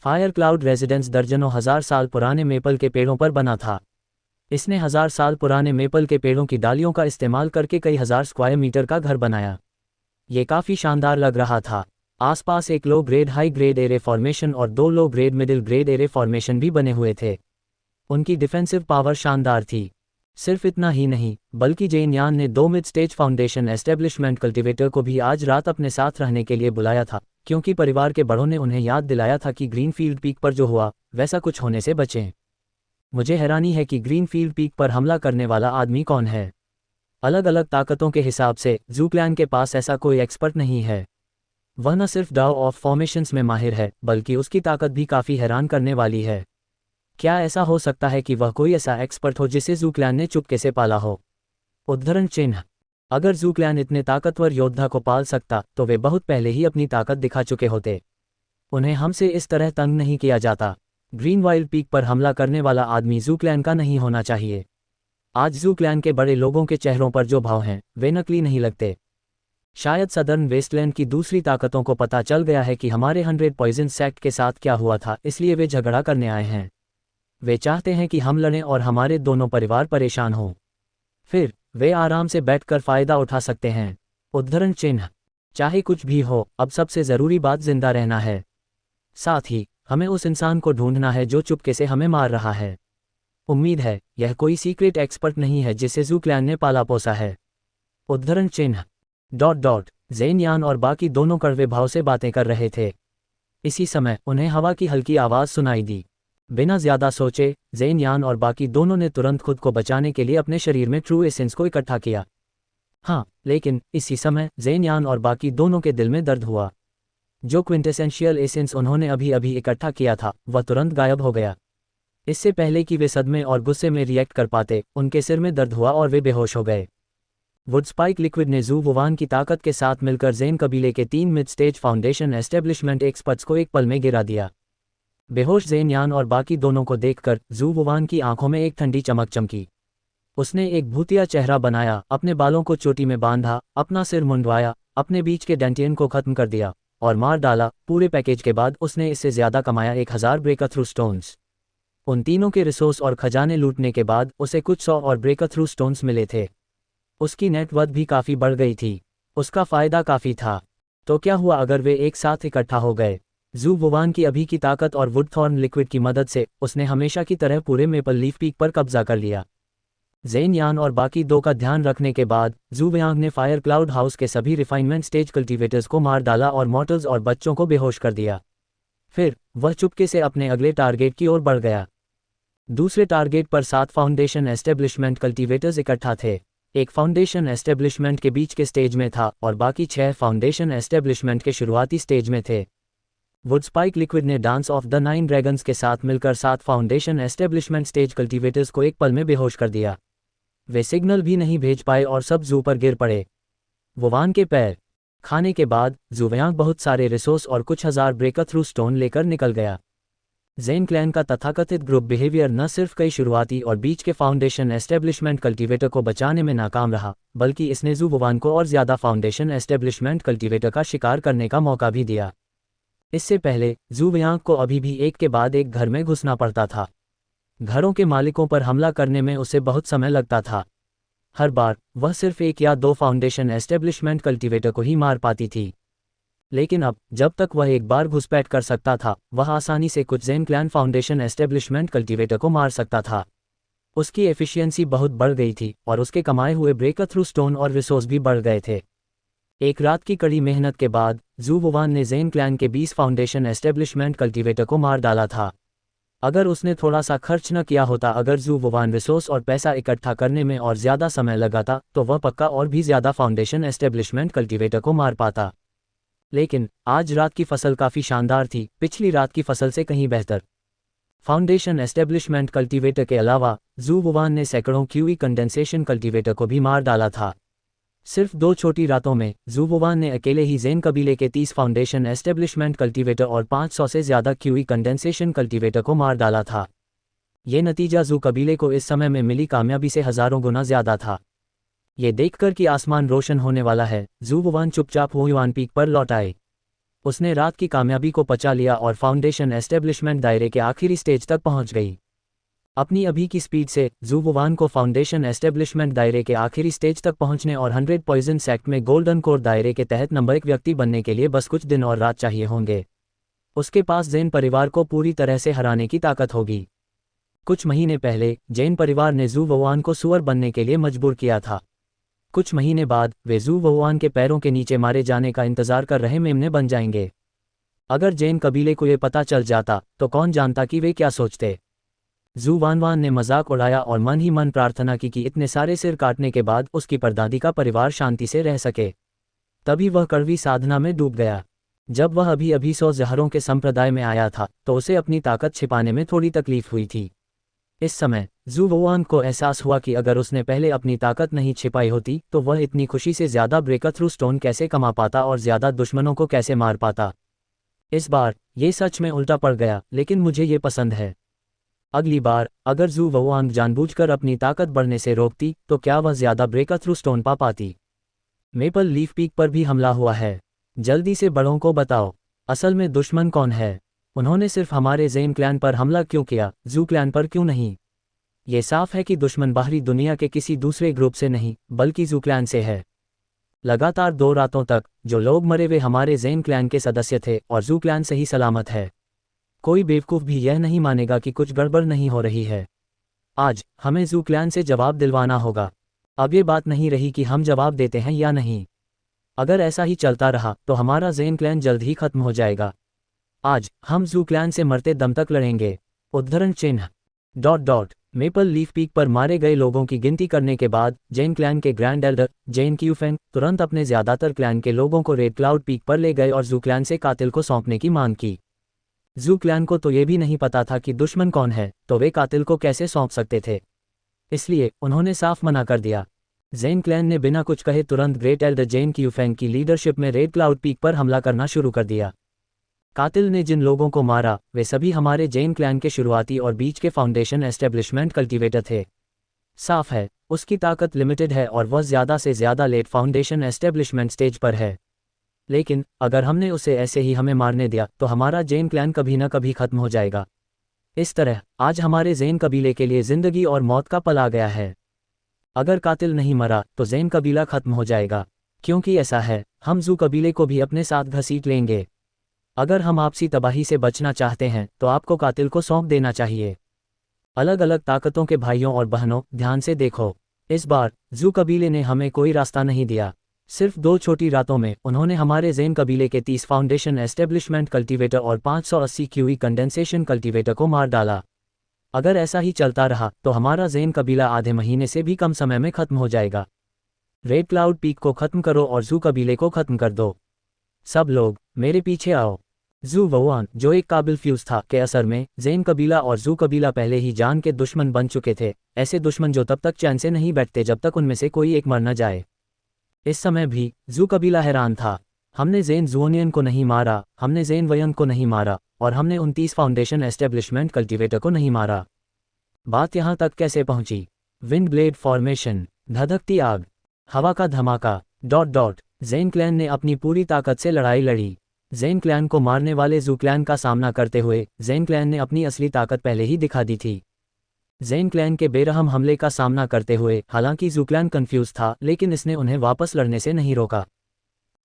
फायर क्लाउड रेजिडेंस दर्जनों हजार साल पुराने मेपल के पेड़ों पर बना था। इसने 1000 साल पुराने मेपल के पेड़ों की डालियों का इस्तेमाल करके कई हजार स्क्वायर मीटर का घर बनाया। ये काफ़ी शानदार लग रहा था। आसपास एक लो grade high grade array formation और 2 low grade middle grade array formation भी बने हुए थे। उनकी डिफेंसिव पावर शानदार थी। सिर्फ इतना ही नहीं, बल्कि जैन यान ने 2 mid stage foundation establishment cultivator को भी आज रात अपने साथ रहने के लिए बुलाया था, क्योंकि परिवार के बड़ों ने उन्हें याद दिलाया था कि ग्रीनफील्ड पीक पर जो हुआ, वैसा कुछ होने से बचें। मुझे हैरानी है कि ग्रीनफील्ड पीक पर हमला करने वाला आदमी कौन है। अलग अलग ताकतों के हिसाब से जू क्लैन के पास ऐसा कोई एक्सपर्ट नहीं है। वह न सिर्फ डाओ ऑफ फॉर्मेशंस में माहिर है, बल्कि उसकी ताकत भी काफ़ी हैरान करने वाली है। क्या ऐसा हो सकता है कि वह कोई ऐसा एक्सपर्ट हो जिसे जू क्लैन ने चुपके से पाला हो? उद्धरण चिन्ह। अगर जू क्लैन इतने ताकतवर योद्धा को पाल सकता तो वे बहुत पहले ही अपनी ताकत दिखा चुके होते। उन्हें हमसे इस तरह तंग नहीं किया जाता। ग्रीनवाइल्ड पीक पर हमला करने वाला आदमी जू क्लैन का नहीं होना चाहिए। आज जू क्लैन के बड़े लोगों के चेहरों पर जो भाव हैं, वे नकली नहीं लगते। शायद सदर्न वेस्टलैंड की दूसरी ताकतों को पता चल गया है कि हमारे 100 पॉइजन सेक्ट के साथ क्या हुआ था, इसलिए वे झगड़ा करने आए हैं। वे चाहते हैं कि हम लड़ें और हमारे दोनों परिवार परेशान हों। फिर वे आराम से बैठकर फ़ायदा उठा सकते हैं। उद्धरण चिन्ह। चाहे कुछ भी हो, अब सबसे ज़रूरी बात जिंदा रहना है। साथ ही हमें उस इंसान को ढूंढना है जो चुपके से हमें मार रहा है। उम्मीद है यह कोई सीक्रेट एक्सपर्ट नहीं है जिसे जू क्लैन ने पाला पोसा है। उद्धरण चिन्ह। ज़ेन यान और बाकी दोनों कड़वे भाव से बातें कर रहे थे। इसी समय उन्हें हवा की हल्की आवाज़ सुनाई दी। बिना ज़्यादा सोचे ज़ेन यान और बाकी दोनों ने तुरंत खुद को बचाने के लिए अपने शरीर में ट्रू एसेंस को इकट्ठा किया। हाँ, लेकिन इसी समय ज़ेन यान और बाकी दोनों के दिल में दर्द हुआ। जो क्विंटेसेंशियल एसेंस उन्होंने अभी अभी इकट्ठा किया था, वह तुरंत गायब हो गया। इससे पहले कि वे सदमे और गुस्से में रिएक्ट कर पाते, उनके सिर में दर्द हुआ और वे बेहोश हो गए। वुडस्पाइक लिक्विड ने जू वुवान की ताकत के साथ मिलकर ज़ेन कबीले के 3 mid stage foundation establishment experts को एक पल में गिरा दिया। बेहोश ज़ेन यान और बाकी दोनों को देखकर जू वुवान की आंखों में एक ठंडी चमक चमकी। उसने एक भूतिया चेहरा बनाया, अपने बालों को चोटी में बांधा, अपना सिर मुंडवाया, अपने बीच के डेंटियन को खत्म कर दिया और मार डाला। पूरे पैकेज के बाद उसने इससे ज्यादा कमाया, 1000 ब्रेकथ्रू स्टोन्स। उन तीनों के रिसोर्स और खजाने लूटने के बाद उसे कुछ 100 और ब्रेकथ्रू स्टोन्स मिले थे। उसकी नेटवर्थ भी काफ़ी बढ़ गई थी। उसका फ़ायदा काफ़ी था। तो क्या हुआ अगर वे एक साथ इकट्ठा हो गए? जू वुवान की अभी की ताकत और वुडथॉर्न लिक्विड की मदद से उसने हमेशा की तरह पूरे मेपल लीफ पीक पर कब्जा कर लिया। ज़ेन यान और बाकी दो का ध्यान रखने के बाद जू वेयांग ने फायर क्लाउड हाउस के सभी रिफाइनमेंट स्टेज कल्टीवेटर्स को मार डाला और मॉर्टल्स और बच्चों को बेहोश कर दिया। फिर वह चुपके से अपने अगले टारगेट की ओर बढ़ गया। दूसरे टारगेट पर 7 फाउंडेशन एस्टेब्लिशमेंट कल्टीवेटर्स इकट्ठा थे। एक फाउंडेशन एस्टेब्लिशमेंट के बीच के स्टेज में था और बाकी 6 फाउंडेशन एस्टेब्लिशमेंट के शुरुआती स्टेज में थे। वुडस्पाइक लिक्विड ने डांस ऑफ द 9 ड्रैगन्स के साथ मिलकर 7 फाउंडेशन एस्टेब्लिशमेंट स्टेज कल्टीवेटर्स को एक पल में बेहोश कर दिया। वे सिग्नल भी नहीं भेज पाए और सब जू पर गिर पड़े। वुवान के पैर खाने के बाद जू वेयांग बहुत सारे रिसोर्स और कुछ हजार ब्रेकथ्रू स्टोन लेकर निकल गया। ज़ेन क्लैन का तथाकथित ग्रुप बिहेवियर न सिर्फ कई शुरुआती और बीच के फाउंडेशन एस्टेब्लिशमेंट कल्टीवेटर को बचाने में नाकाम रहा, बल्कि इसने जू वुवान को और ज़्यादा फाउंडेशन एस्टेब्लिशमेंट कल्टीवेटर का शिकार करने का मौका भी दिया। इससे पहले जू वेयांग को अभी भी एक के बाद एक घर में घुसना पड़ता था। घरों के मालिकों पर हमला करने में उसे बहुत समय लगता था। हर बार वह सिर्फ 1 या 2 फाउंडेशन एस्टेब्लिशमेंट कल्टीवेटर को ही मार पाती थी। लेकिन अब जब तक वह एक बार घुसपैठ कर सकता था, वह आसानी से कुछ Zen clan foundation establishment cultivator को मार सकता था। उसकी एफिशिएंसी बहुत बढ़ गई थी और उसके कमाए हुए ब्रेकथ्रू स्टोन और रिसोर्स भी बढ़ गए थे। एक रात की कड़ी मेहनत के बाद जू वुवान ने ज़ेन क्लैन के 20 फाउंडेशन एस्टेब्लिशमेंट कल्टीवेटर को मार डाला था। अगर उसने थोड़ा सा खर्च न किया होता, अगर जू वुवान रिसोर्स और पैसा इकट्ठा करने में और ज़्यादा समय लगाता, तो वह पक्का और भी ज़्यादा फाउंडेशन एस्टेब्लिशमेंट कल्टीवेटर को मार पाता। लेकिन आज रात की फसल काफ़ी शानदार थी, पिछली रात की फसल से कहीं बेहतर। फाउंडेशन एस्टेब्लिशमेंट कल्टीवेटर के अलावा जू वुवान ने सैकड़ों क्यूई कंडेंसेशन कल्टीवेटर को भी मार डाला था। सिर्फ 2 छोटी रातों में जू वुवान ने अकेले ही ज़ेन कबीले के 30 फाउंडेशन एस्टेब्लिशमेंट कल्टीवेटर और 500 से ज़्यादा क्यूई कंडेंसेशन कल्टीवेटर को मार डाला था। ये नतीजा जू कबीले को इस समय में मिली कामयाबी से हज़ारों गुना ज़्यादा था। ये देखकर कि आसमान रोशन होने वाला है, जू वुवान चुपचाप हुयुआन पीक पर लौट आए। उसने रात की कामयाबी को पचा लिया और फाउंडेशन एस्टेब्लिशमेंट दायरे के आखिरी स्टेज तक पहुंच गई। अपनी अभी की स्पीड से जू वुवान को फाउंडेशन एस्टेब्लिशमेंट दायरे के आखिरी स्टेज तक पहुंचने और 100 पॉइजन सेक्ट में गोल्डन कोर दायरे के तहत नंबर 1 व्यक्ति बनने के लिए बस कुछ दिन और रात चाहिए होंगे। उसके पास ज़ेन परिवार को पूरी तरह से हराने की ताकत होगी। कुछ महीने पहले जैन परिवार ने जू वुवान को सुअर बनने के लिए मजबूर किया था। कुछ महीने बाद वे जू वुवान के पैरों के नीचे मारे जाने का इंतजार कर रहे मेमने बन जाएंगे। अगर जैन कबीले को ये पता चल जाता तो कौन जानता कि वे क्या सोचते। जू वानवान ने मजाक उड़ाया और मन ही मन प्रार्थना की कि इतने सारे सिर काटने के बाद उसकी परदादी का परिवार शांति से रह सके। तभी वह कड़वी साधना में डूब गया। जब वह अभी अभी 100 जहरों के संप्रदाय में आया था तो उसे अपनी ताकत छिपाने में थोड़ी तकलीफ हुई थी। इस समय जू वुवान को एहसास हुआ कि अगर उसने पहले अपनी ताकत नहीं छिपाई होती तो वह इतनी खुशी से ज़्यादा ब्रेकथ्रू स्टोन कैसे कमा पाता और ज़्यादा दुश्मनों को कैसे मार पाता। इस बार ये सच में उल्टा पड़ गया, लेकिन मुझे ये पसंद है। अगली बार अगर जू वुवान जानबूझकर अपनी ताकत बढ़ने से रोकती तो क्या वह ज़्यादा ब्रेकथ्रू स्टोन पा पाती। मेपल लीफ पीक पर भी हमला हुआ है। जल्दी से बड़ों को बताओ, असल में दुश्मन कौन है। उन्होंने सिर्फ हमारे ज़ेन क्लैन पर हमला क्यों किया, जू क्लैन पर क्यों नहीं। ये साफ है कि दुश्मन बाहरी दुनिया के किसी दूसरे ग्रुप से नहीं बल्कि जू क्लैन से है। लगातार 2 रातों तक जो लोग मरे वे हमारे ज़ेन क्लैन के सदस्य थे और जू क्लैन सही सलामत है। कोई बेवकूफ़ भी यह नहीं मानेगा कि कुछ गड़बड़ नहीं हो रही है। आज हमें जू क्लैन से जवाब दिलवाना होगा। अब ये बात नहीं रही कि हम जवाब देते हैं या नहीं। अगर ऐसा ही चलता रहा तो हमारा ज़ेन क्लैन जल्द ही खत्म हो जाएगा। आज हम जू क्लैन से मरते दम तक लड़ेंगे। उद्धरण चिन्ह ... मेपल लीफ पीक पर मारे गए लोगों की गिनती करने के बाद जैन क्लैन के ग्रैंड एल्डर जैन क्यूफेंग तुरंत अपने ज़्यादातर क्लैन के लोगों को रेड क्लाउड पीक पर ले गए और जू क्लैन से कातिल को सौंपने की मांग की। जू क्लैन को तो ये भी नहीं पता था कि दुश्मन कौन है, तो वे कातिल को कैसे सौंप सकते थे। इसलिए उन्होंने साफ मना कर दिया। ज़ेन क्लैन ने बिना कुछ कहे तुरंत ग्रेट एल्डर जैन क्यूफेंग की लीडरशिप में रेड क्लाउड पीक पर हमला करना शुरू कर दिया। कातिल ने जिन लोगों को मारा वे सभी हमारे जैन क्लैन के शुरुआती और बीच के फाउंडेशन एस्टेब्लिशमेंट कल्टीवेटर थे। साफ है, उसकी ताकत लिमिटेड है और वह ज़्यादा से ज़्यादा लेट फाउंडेशन एस्टेब्लिशमेंट स्टेज पर है। लेकिन अगर हमने उसे ऐसे ही हमें मारने दिया तो हमारा जैन क्लैन कभी न कभी खत्म हो जाएगा। इस तरह आज हमारे जैन कबीले के लिए जिंदगी और मौत का पल आ गया है। अगर कातिल नहीं मरा तो जैन कबीला खत्म हो जाएगा। क्योंकि ऐसा है, हम जू कबीले को भी अपने साथ घसीट लेंगे। अगर हम आपसी तबाही से बचना चाहते हैं तो आपको कातिल को सौंप देना चाहिए। अलग अलग ताकतों के भाइयों और बहनों, ध्यान से देखो। इस बार जू कबीले ने हमें कोई रास्ता नहीं दिया। सिर्फ 2 छोटी रातों में उन्होंने हमारे जैन कबीले के 30 फाउंडेशन एस्टेब्लिशमेंट कल्टीवेटर और 580 क्यूई कंडेंसेशन कल्टीवेटर को मार डाला। अगर ऐसा ही चलता रहा तो हमारा जैन कबीला आधे महीने से भी कम समय में खत्म हो जाएगा। रेड क्लाउड पीक को खत्म करो और जू कबीले को खत्म कर दो। सब लोग मेरे पीछे आओ। जू वुआन, जो एक काबिल फ्यूज था, के असर में जैन कबीला और जू कबीला पहले ही जान के दुश्मन बन चुके थे। ऐसे दुश्मन जो तब तक चैन से नहीं बैठते जब तक उनमें से कोई एक मर न जाए। इस समय भी जू कबीला हैरान था। हमने जैन जूनियन को नहीं मारा, हमने जैन वयंग को नहीं मारा और हमने 29 फाउंडेशन एस्टेब्लिशमेंट कल्टीवेटर को नहीं मारा। बात यहाँ तक कैसे पहुंची? विंड ब्लेड फॉर्मेशन, धधकती आग, हवा का धमाका, ... जैन क्लैन ने अपनी पूरी ताकत से लड़ाई लड़ी। जैन क्लैन को मारने वाले जू क्लैन का सामना करते हुए जैन क्लैन ने अपनी असली ताकत पहले ही दिखा दी थी। जैन क्लैन के बेरहम हमले का सामना करते हुए हालांकि जू क्लैन कंफ्यूज था, लेकिन इसने उन्हें वापस लड़ने से नहीं रोका।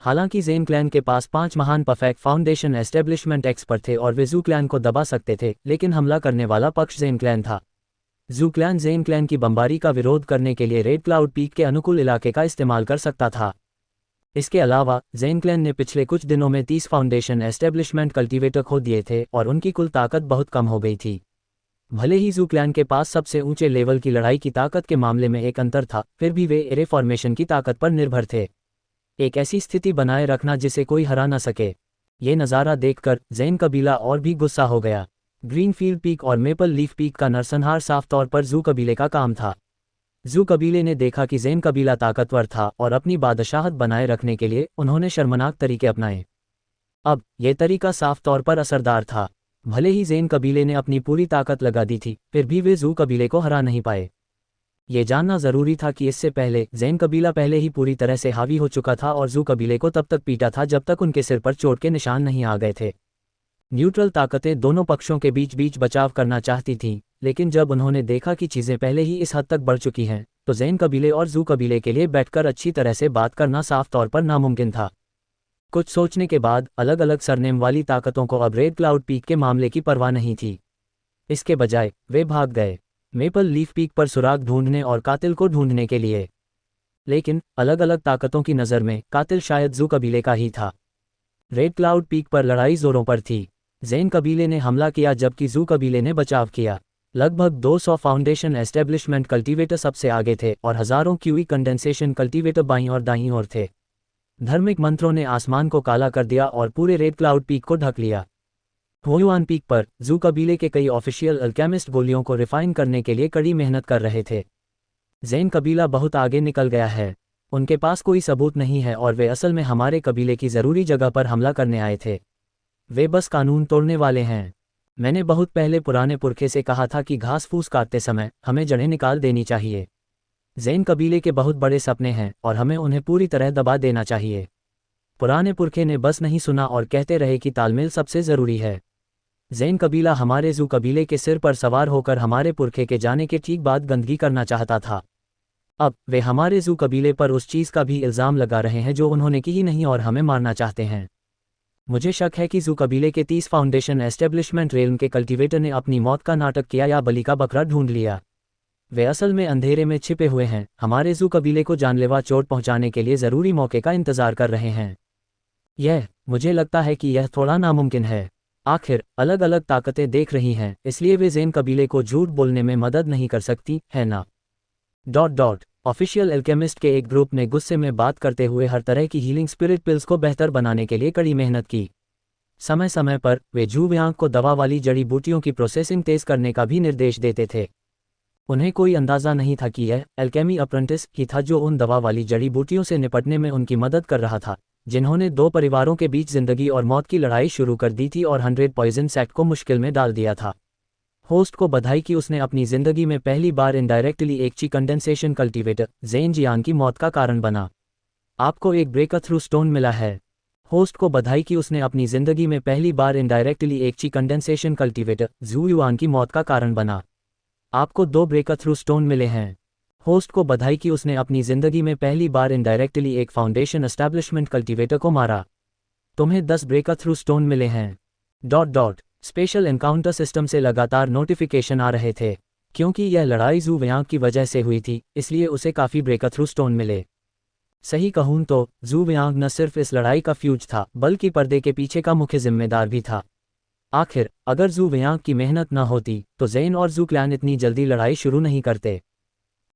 हालांकि जैन क्लैन के पास 5 महान परफेक्ट फाउंडेशन एस्टेब्लिशमेंट एक्सपर्ट थे और वे जू क्लैन को दबा सकते थे, लेकिन हमला करने वाला पक्ष जैन क्लैन था। जू क्लैन जैन क्लैन की बमबारी का विरोध करने के लिए रेड क्लाउड पीक के अनुकूल इलाके का इस्तेमाल कर सकता था। इसके अलावा जैन क्लैन ने पिछले कुछ दिनों में 30 फाउंडेशन एस्टेब्लिशमेंट कल्टीवेटर खो दिए थे और उनकी कुल ताकत बहुत कम हो गई थी। भले ही जू क्लैन के पास सबसे ऊंचे लेवल की लड़ाई की ताकत के मामले में एक अंतर था, फिर भी वे एरे फॉर्मेशन की ताकत पर निर्भर थे। एक ऐसी स्थिति बनाए रखना जिसे कोई हरा न सके। ये नज़ारा देखकर जैन कबीला और भी गुस्सा हो गया। ग्रीनफील्ड पीक और मेपल लीफ पीक का नरसंहार साफ तौर पर जू कबीले का काम था। जू कबीले ने देखा कि जैन कबीला ताकतवर था और अपनी बादशाहत बनाए रखने के लिए उन्होंने शर्मनाक तरीके अपनाए। अब यह तरीका साफ तौर पर असरदार था। भले ही जैन कबीले ने अपनी पूरी ताकत लगा दी थी, फिर भी वे जू कबीले को हरा नहीं पाए। ये जानना ज़रूरी था कि इससे पहले जैन कबीला पहले ही पूरी तरह से हावी हो चुका था और जू कबीले को तब तक पीटा था जब तक उनके सिर पर चोट के निशान नहीं आ गए थे। न्यूट्रल ताकतें दोनों पक्षों के बीच बीच बचाव करना चाहती थीं, लेकिन जब उन्होंने देखा कि चीज़ें पहले ही इस हद तक बढ़ चुकी हैं तो जैन कबीले और जू कबीले के लिए बैठकर अच्छी तरह से बात करना साफ तौर पर नामुमकिन था। कुछ सोचने के बाद अलग अलग सरनेम वाली ताकतों को अब रेड क्लाउड पीक के मामले की परवाह नहीं थी। इसके बजाय वे भाग गए मेपल लीफ पीक पर सुराग ढूंढने और कातिल को ढूंढने के लिए। लेकिन अलग अलग ताकतों की नज़र में कातिल शायद जू कबीले का ही था। रेड क्लाउड पीक पर लड़ाई जोरों पर थी। जैन कबीले ने हमला किया जबकि जू कबीले ने बचाव किया। लगभग 200 फाउंडेशन एस्टेब्लिशमेंट कल्टीवेटर सबसे आगे थे और हज़ारों क्यूई कंडेंसेशन कल्टीवेटर बाईं और दाईं ओर थे। धार्मिक मंत्रों ने आसमान को काला कर दिया और पूरे रेड क्लाउड पीक को ढक लिया। हुआन पीक पर जू कबीले के कई ऑफिशियल अल्केमिस्ट गोलियों को रिफाइन करने के लिए कड़ी मेहनत कर रहे थे। जैन कबीला बहुत आगे निकल गया है। उनके पास कोई सबूत नहीं है और वे असल में हमारे कबीले की ज़रूरी जगह पर हमला करने आए थे। वे बस कानून तोड़ने वाले हैं। मैंने बहुत पहले पुराने पुरखे से कहा था कि घास फूस काटते समय हमें जड़ें निकाल देनी चाहिए। जैन कबीले के बहुत बड़े सपने हैं और हमें उन्हें पूरी तरह दबा देना चाहिए। पुराने पुरखे ने बस नहीं सुना और कहते रहे कि तालमेल सबसे ज़रूरी है। जैन कबीला हमारे जू कबीले के सिर पर सवार होकर हमारे पुरखे के जाने के ठीक बाद गंदगी करना चाहता था। अब वे हमारे जू कबीले पर उस चीज़ का भी इल्ज़ाम लगा रहे हैं जो उन्होंने की ही नहीं और हमें मारना चाहते हैं। मुझे शक है कि जू कबीले के 30 फाउंडेशन एस्टेब्लिशमेंट रेल्म के कल्टीवेटर ने अपनी मौत का नाटक किया या बलि का बकरा ढूंढ लिया। वे असल में अंधेरे में छिपे हुए हैं, हमारे जू कबीले को जानलेवा चोट पहुंचाने के लिए ज़रूरी मौके का इंतज़ार कर रहे हैं। मुझे लगता है कि यह थोड़ा नामुमकिन है। आखिर अलग अलग ताकतें देख रही हैं, इसलिए वे जैन कबीले को झूठ बोलने में मदद नहीं कर सकती, है ना? ऑफिशियल एल्केमिस्ट के एक ग्रुप ने गुस्से में बात करते हुए हर तरह की हीलिंग स्पिरिट पिल्स को बेहतर बनाने के लिए कड़ी मेहनत की। समय समय पर वे जू व्यांग को दवा वाली जड़ी बूटियों की प्रोसेसिंग तेज करने का भी निर्देश देते थे। उन्हें कोई अंदाज़ा नहीं था कि यह एल्केमी अप्रेंटिस ही था जो उन दवा वाली जड़ी बूटियों से निपटने में उनकी मदद कर रहा था, जिन्होंने दो परिवारों के बीच जिंदगी और मौत की लड़ाई शुरू कर दी थी और 100 पॉइजन एक्ट को मुश्किल में डाल दिया था। होस्ट को बधाई कि उसने अपनी जिंदगी में पहली बार इनडायरेक्टली एक ची कंडेंसेशन कल्टीवेटर ज़ेन जियांग की मौत का कारण बना। आपको एक ब्रेक थ्रू स्टोन मिला है। होस्ट को बधाई कि उसने अपनी जिंदगी में पहली बार इनडायरेक्टली एक ची कंडेंसेशन कल्टीवेटर ज़ू युआन की मौत का कारण बना। आपको 2 ब्रेक थ्रू स्टोन मिले हैं। होस्ट को बधाई कि उसने अपनी जिंदगी में पहली बार इनडायरेक्टली एक फाउंडेशन एस्टैब्लिशमेंट कल्टीवेटर को मारा। तुम्हें 10 ब्रेक थ्रू स्टोन मिले हैं। स्पेशल एनकाउंटर सिस्टम से लगातार नोटिफिकेशन आ रहे थे। क्योंकि यह लड़ाई ज़ू वेयांग की वजह से हुई थी, इसलिए उसे काफ़ी ब्रेक थ्रू स्टोन मिले। सही कहूँ तो ज़ू वेयांग न सिर्फ इस लड़ाई का फ्यूज था, बल्कि पर्दे के पीछे का मुख्य जिम्मेदार भी था। आखिर अगर ज़ू वेयांग की मेहनत न होती तो ज़ेन और ज़ू क्लैन इतनी जल्दी लड़ाई शुरू नहीं करते।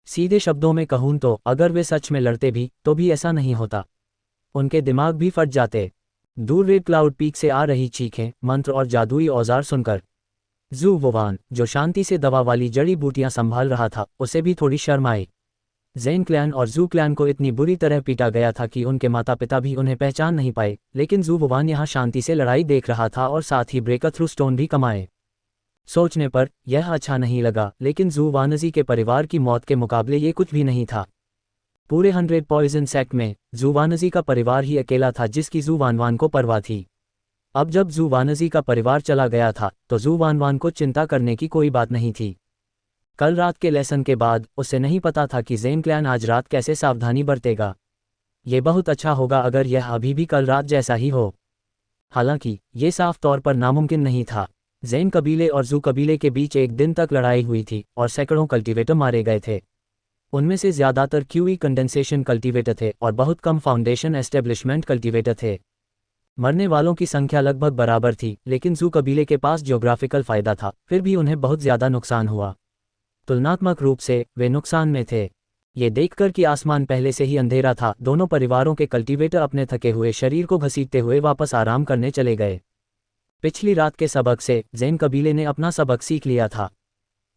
सीधे शब्दों में कहूँ तो अगर वे सच में लड़ते भी तो भी ऐसा नहीं होता। उनके दिमाग भी फट जाते। दूर रेड क्लाउड पीक से आ रही चीखें, मंत्र और जादुई औजार सुनकर ज़ू वुआन, जो शांति से दवा वाली जड़ी बूटियां संभाल रहा था, उसे भी थोड़ी शर्म आई। ज़ेन क्लैन और ज़ू क्लैन को इतनी बुरी तरह पीटा गया था कि उनके माता पिता भी उन्हें पहचान नहीं पाए, लेकिन ज़ू वुआन यहाँ शांति से लड़ाई देख रहा था और साथ ही ब्रेक थ्रू स्टोन भी कमाए। सोचने पर यह अच्छा नहीं लगा, लेकिन ज़ू वानजी के परिवार की मौत के मुकाबले ये कुछ भी नहीं था। पूरे 100 पॉइजन एक्ट में ज़ू वानजी का परिवार ही अकेला था जिसकी ज़ू वानवान को परवाह थी। अब जब ज़ू वानजी का परिवार चला गया था तो ज़ू वानवान को चिंता करने की कोई बात नहीं थी। कल रात के लेसन के बाद उसे नहीं पता था कि ज़ेन क्लैन आज रात कैसे सावधानी बरतेगा। ये बहुत अच्छा होगा अगर यह अभी भी कल रात जैसा ही हो। हालांकि ये साफ तौर पर नामुमकिन नहीं था। ज़ेन कबीले और ज़ू कबीले के बीच एक दिन तक लड़ाई हुई थी और सैकड़ों कल्टीवेटर मारे गए थे। उनमें से ज़्यादातर क्यूई कंडेंसेशन कल्टीवेटर थे और बहुत कम फाउंडेशन एस्टेब्लिशमेंट कल्टीवेटर थे। मरने वालों की संख्या लगभग बराबर थी, लेकिन ज़ू कबीले के पास ज्योग्राफिकल फ़ायदा था, फिर भी उन्हें बहुत ज़्यादा नुकसान हुआ। तुलनात्मक रूप से वे नुकसान में थे। ये देखकर कि आसमान पहले से ही अंधेरा था, दोनों परिवारों के कल्टीवेटर अपने थके हुए शरीर को घसीटते हुए वापस आराम करने चले गए। पिछली रात के सबक से ज़ेन कबीले ने अपना सबक सीख लिया था।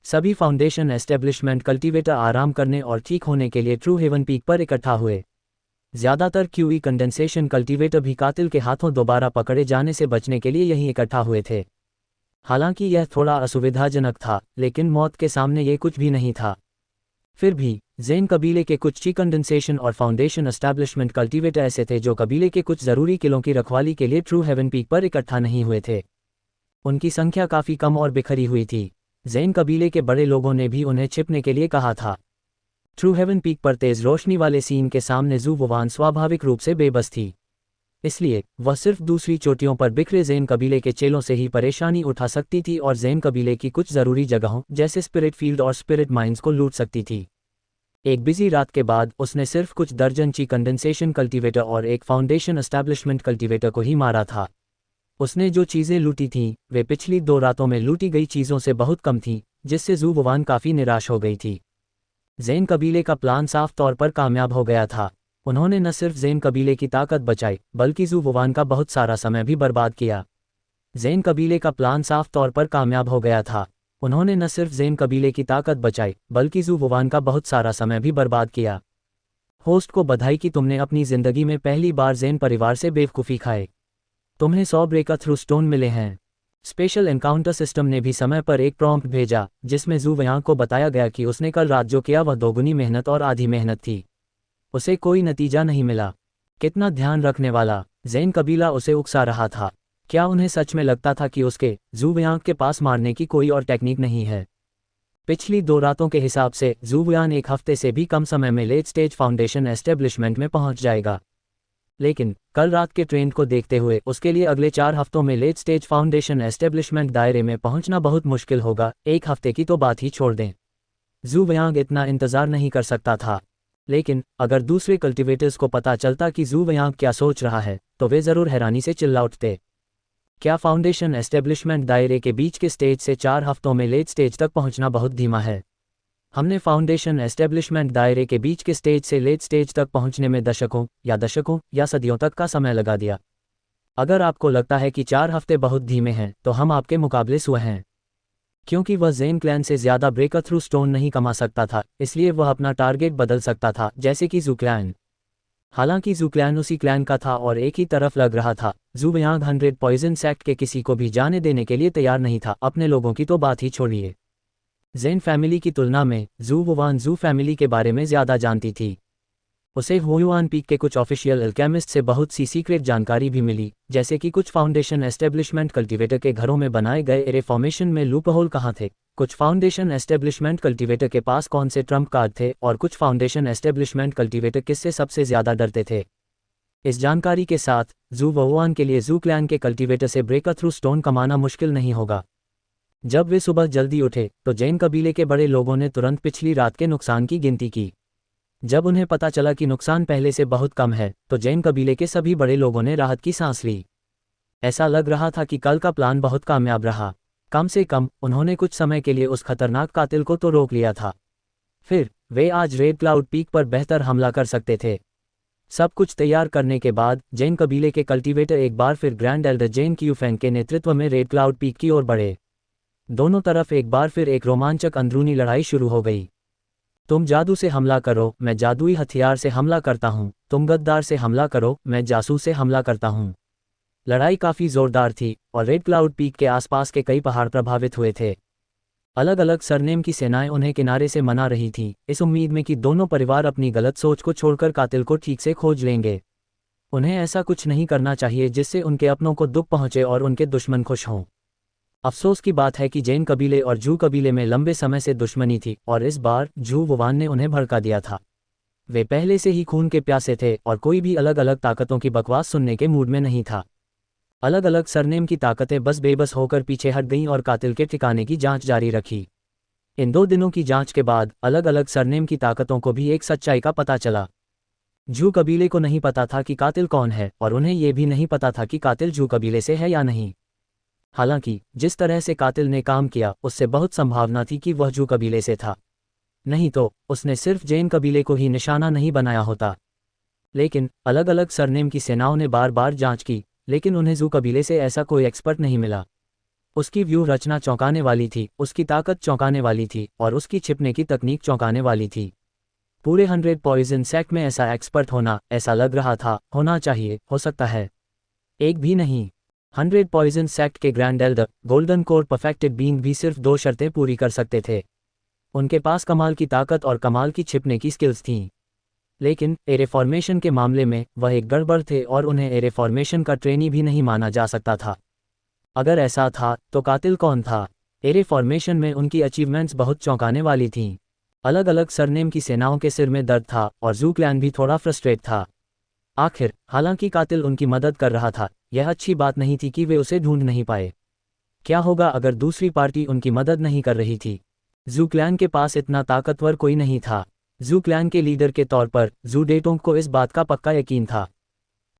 सभी फाउंडेशन एस्टेब्लिशमेंट कल्टीवेटर आराम करने और ठीक होने के लिए ट्रू हेवन पीक पर इकट्ठा हुए। ज़्यादातर क्यूई कंडेंसेशन कल्टीवेटर भी कातिल के हाथों दोबारा पकड़े जाने से बचने के लिए यहीं इकट्ठा हुए थे। हालांकि यह थोड़ा असुविधाजनक था, लेकिन मौत के सामने ये कुछ भी नहीं था। फिर भी ज़ेन कबीले के कुछ ची कंडेंसेशन और फाउंडेशन एस्टैब्लिशमेंट कल्टीवेटर ऐसे थे जो कबीले के कुछ ज़रूरी किलों की रखवाली के लिए ट्रू हेवन पीक पर इकट्ठा नहीं हुए थे। उनकी संख्या काफ़ी कम और बिखरी हुई थी। ज़ेन कबीले के बड़े लोगों ने भी उन्हें छिपने के लिए कहा था। ट्रू हेवन पीक पर तेज़ रोशनी वाले सीन के सामने ज़ू वुआन स्वाभाविक रूप से बेबस थी। इसलिए वह सिर्फ दूसरी चोटियों पर बिखरे ज़ेन कबीले के चेलों से ही परेशानी उठा सकती थी और ज़ेन कबीले की कुछ ज़रूरी जगहों जैसे स्पिरिट फील्ड और स्पिरिट माइंस को लूट सकती थी। एक बिजी रात के बाद उसने सिर्फ कुछ दर्जन ची कंडेंसेशन कल्टीवेटर और एक फाउंडेशन एस्टैब्लिशमेंट कल्टीवेटर को ही मारा था। उसने जो चीज़ें लूटी थीं वे पिछली 2 रातों में लूटी गई चीज़ों से बहुत कम थीं, जिससे ज़ू वुआन काफ़ी निराश हो गई थी। ज़ेन कबीले का प्लान साफ तौर पर कामयाब हो गया था। उन्होंने न सिर्फ ज़ेन कबीले की ताकत बचाई, बल्कि ज़ू वुआन का बहुत सारा समय भी बर्बाद किया। ज़ेन कबीले का प्लान साफ तौर पर कामयाब हो गया था। उन्होंने न सिर्फ ज़ेन कबीले की ताकत बचाई, बल्कि ज़ू वुआन का बहुत सारा समय भी बर्बाद किया। होस्ट को बधाई कि तुमने अपनी ज़िंदगी में पहली बार ज़ेन परिवार से बेवकूफ़ी खाए। तुम्हें 100 ब्रेक थ्रू स्टोन मिले हैं। स्पेशल एनकाउंटर सिस्टम ने भी समय पर एक प्रॉम्प्ट भेजा, जिसमें ज़ू वेयांग को बताया गया कि उसने कल रात जो किया वह दोगुनी मेहनत और आधी मेहनत थी। उसे कोई नतीजा नहीं मिला। कितना ध्यान रखने वाला। ज़ेन कबीला उसे उकसा रहा था। क्या उन्हें सच में लगता था कि उसके ज़ू वेयांग के पास मारने की कोई और टेक्निक नहीं है? पिछली 2 रातों के हिसाब से ज़ू वेयांग एक हफ्ते से भी कम समय में लेट स्टेज फाउंडेशन एस्टेब्लिशमेंट में पहुंच जाएगा। लेकिन कल रात के ट्रेंड को देखते हुए उसके लिए अगले 4 हफ्तों में लेट स्टेज फाउंडेशन एस्टेब्लिशमेंट दायरे में पहुंचना बहुत मुश्किल होगा। 1 हफ्ते की तो बात ही छोड़ दें। ज़ू वेयांग इतना इंतज़ार नहीं कर सकता था। लेकिन अगर दूसरे कल्टीवेटर्स को पता चलता कि ज़ू वेयांग क्या सोच रहा है, तो वे ज़रूर हैरानी से चिल्ला उठते। क्या फाउंडेशन एस्टेब्लिशमेंट दायरे के बीच के स्टेज से 4 हफ्तों में लेट स्टेज तक पहुंचना बहुत धीमा है। हमने फाउंडेशन एस्टेब्लिशमेंट दायरे के बीच के स्टेज से लेट स्टेज तक पहुंचने में दशकों या सदियों तक का समय लगा दिया। अगर आपको लगता है कि 4 हफ्ते बहुत धीमे हैं, तो हम आपके मुकाबले सुअ हैं। क्योंकि वह ज़ेन क्लैन से ज़्यादा ब्रेक थ्रू स्टोन नहीं कमा सकता था, इसलिए वह अपना टारगेट बदल सकता था, जैसे कि ज़ू क्लैन। हालांकि जू क्लैन उसी क्लैन का था और एक ही तरफ लग रहा था। जू वयांग 100 पॉइजन सेक्ट के किसी को भी जाने देने के लिए तैयार नहीं था, अपने लोगों की तो बात ही छोड़िए। ज़ेन फैमिली की तुलना में जू वुवान जू फैमिली के बारे में ज़्यादा जानती थी। उसे हुयुआन पीक के कुछ ऑफिशियल अल्केमिस्ट से बहुत सी सीक्रेट जानकारी भी मिली, जैसे कि कुछ फाउंडेशन एस्टेब्लिशमेंट कल्टीवेटर के घरों में बनाए गए एरे फॉर्मेशन में लूपहोल कहाँ थे, कुछ फाउंडेशन एस्टेब्लिशमेंट कल्टीवेटर के पास कौन से ट्रम्प कार्ड थे और कुछ फाउंडेशन एस्टेब्लिशमेंट कल्टीवेटर किससे सबसे ज़्यादा डरते थे। इस जानकारी के साथ जू वुआन के लिए जू क्लैन के कल्टीवेटर से ब्रेक थ्रू स्टोन कमाना मुश्किल नहीं होगा। जब वे सुबह जल्दी उठे तो जैन कबीले के बड़े लोगों ने तुरंत पिछली रात के नुकसान की गिनती की। जब उन्हें पता चला कि नुकसान पहले से बहुत कम है तो जैन कबीले के सभी बड़े लोगों ने राहत की सांस ली। ऐसा लग रहा था कि कल का प्लान बहुत कामयाब रहा। कम से कम उन्होंने कुछ समय के लिए उस खतरनाक कातिल को तो रोक लिया था। फिर वे आज रेड क्लाउड पीक पर बेहतर हमला कर सकते थे। सब कुछ तैयार करने के बाद जैन कबीले के कल्टीवेटर एक बार फिर ग्रैंड एल्डर जैन क्यूफेंग के नेतृत्व में रेड क्लाउड पीक की ओर बढ़े। दोनों तरफ एक बार फिर एक रोमांचक अंदरूनी लड़ाई शुरू हो गई। तुम जादू से हमला करो, मैं जादुई हथियार से हमला करता हूँ। तुम गद्दार से हमला करो, मैं जासूस से हमला करता हूँ। लड़ाई काफ़ी जोरदार थी और रेड क्लाउड पीक के आसपास के कई पहाड़ प्रभावित हुए थे। अलग अलग सरनेम की सेनाएं उन्हें किनारे से मना रही थीं, इस उम्मीद में कि दोनों परिवार अपनी गलत सोच को छोड़कर कातिल को ठीक से खोज लेंगे। उन्हें ऐसा कुछ नहीं करना चाहिए जिससे उनके अपनों को दुख पहुंचे और उनके दुश्मन खुश हों। अफसोस की बात है कि जैन कबीले और जू कबीले में लंबे समय से दुश्मनी थी और इस बार जू वुआन ने उन्हें भड़का दिया था। वे पहले से ही खून के प्यासे थे और कोई भी अलग अलग ताकतों की बकवास सुनने के मूड में नहीं था। अलग अलग सरनेम की ताकतें बस बेबस होकर पीछे हट गईं और कातिल के ठिकाने की जांच जारी रखी। इन 2 दिनों की जांच के बाद अलग अलग सरनेम की ताकतों को भी एक सच्चाई का पता चला। जू कबीले को नहीं पता था कि कातिल कौन है और उन्हें यह भी नहीं पता था कि कातिल जू कबीले से है या नहीं। हालांकि जिस तरह से कातिल ने काम किया उससे बहुत संभावना थी कि वह जू कबीले से था, नहीं तो उसने सिर्फ जैन कबीले को ही निशाना नहीं बनाया होता। लेकिन अलग अलग सरनेम की सेनाओं ने बार बार जांच की, लेकिन उन्हें जू कबीले से ऐसा कोई एक्सपर्ट नहीं मिला। उसकी व्यूह रचना चौंकाने वाली थी, उसकी ताकत चौंकाने वाली थी और उसकी छिपने की तकनीक चौंकाने वाली थी। पूरे 100 पॉइजन सेक्ट में ऐसा एक्सपर्ट होना, ऐसा लग रहा था, होना चाहिए, हो सकता है, एक भी नहीं। 100 पॉइजन सेक्ट के grand Elder golden core perfected being भी सिर्फ 2 शर्तें पूरी कर सकते थे। उनके पास कमाल की ताकत और कमाल की छिपने की स्किल्स थीं। लेकिन एरे फॉर्मेशन के मामले में वह एक गड़बड़ थे और उन्हें एरे फॉर्मेशन का ट्रेनी भी नहीं माना जा सकता था। अगर ऐसा था तो कातिल कौन था? एरे फॉर्मेशन में उनकी अचीवमेंट्स बहुत चौंकाने वाली थीं। अलग अलग सरनेम की सेनाओं के सिर में दर्द था और जू क्लैन भी थोड़ा फ्रस्ट्रेट था। आखिर हालांकि कातिल उनकी मदद कर रहा था, यह अच्छी बात नहीं थी कि वे उसे ढूंढ नहीं पाए। क्या होगा अगर दूसरी पार्टी उनकी मदद नहीं कर रही थी? जू क्लैन के पास इतना ताकतवर कोई नहीं था। जू क्लैन के लीडर के तौर पर जू डेटोंग को इस बात का पक्का यकीन था।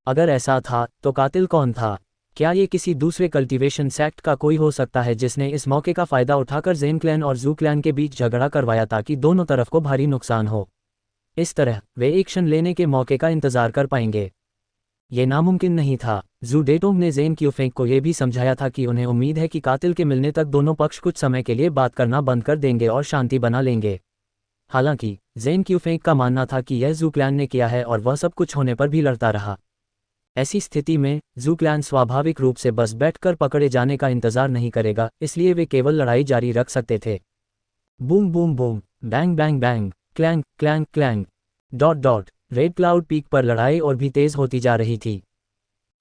अगर ऐसा था तो कातिल कौन था? क्या ये किसी दूसरे कल्टीवेशन सेक्ट का कोई हो सकता है जिसने इस मौके का फ़ायदा उठाकर ज़ेन क्लैन और जू क्लैन के बीच झगड़ा करवाया ताकि दोनों तरफ को भारी नुकसान हो? इस तरह वे एक्शन लेने के मौके का इंतजार कर पाएंगे। ये नामुमकिन नहीं था। जू डेटोंग ने ज़ेन क्यूफेंग को यह भी समझाया था कि उन्हें उम्मीद है कि कातिल के मिलने तक दोनों पक्ष कुछ समय के लिए बात करना बंद कर देंगे और शांति बना लेंगे। हालांकि ज़ेन क्यूफेंग का मानना था कि यह जू क्लैन ने किया है और वह सब कुछ होने पर भी लड़ता रहा। ऐसी स्थिति में जू क्लैन स्वाभाविक रूप से बस बैठकर पकड़े जाने का इंतजार नहीं करेगा, इसलिए वे केवल लड़ाई जारी रख सकते थे। Boom boom boom, bang bang bang, clang clang clang, dot dot. Red cloud peak पर लड़ाई और भी तेज होती जा रही थी।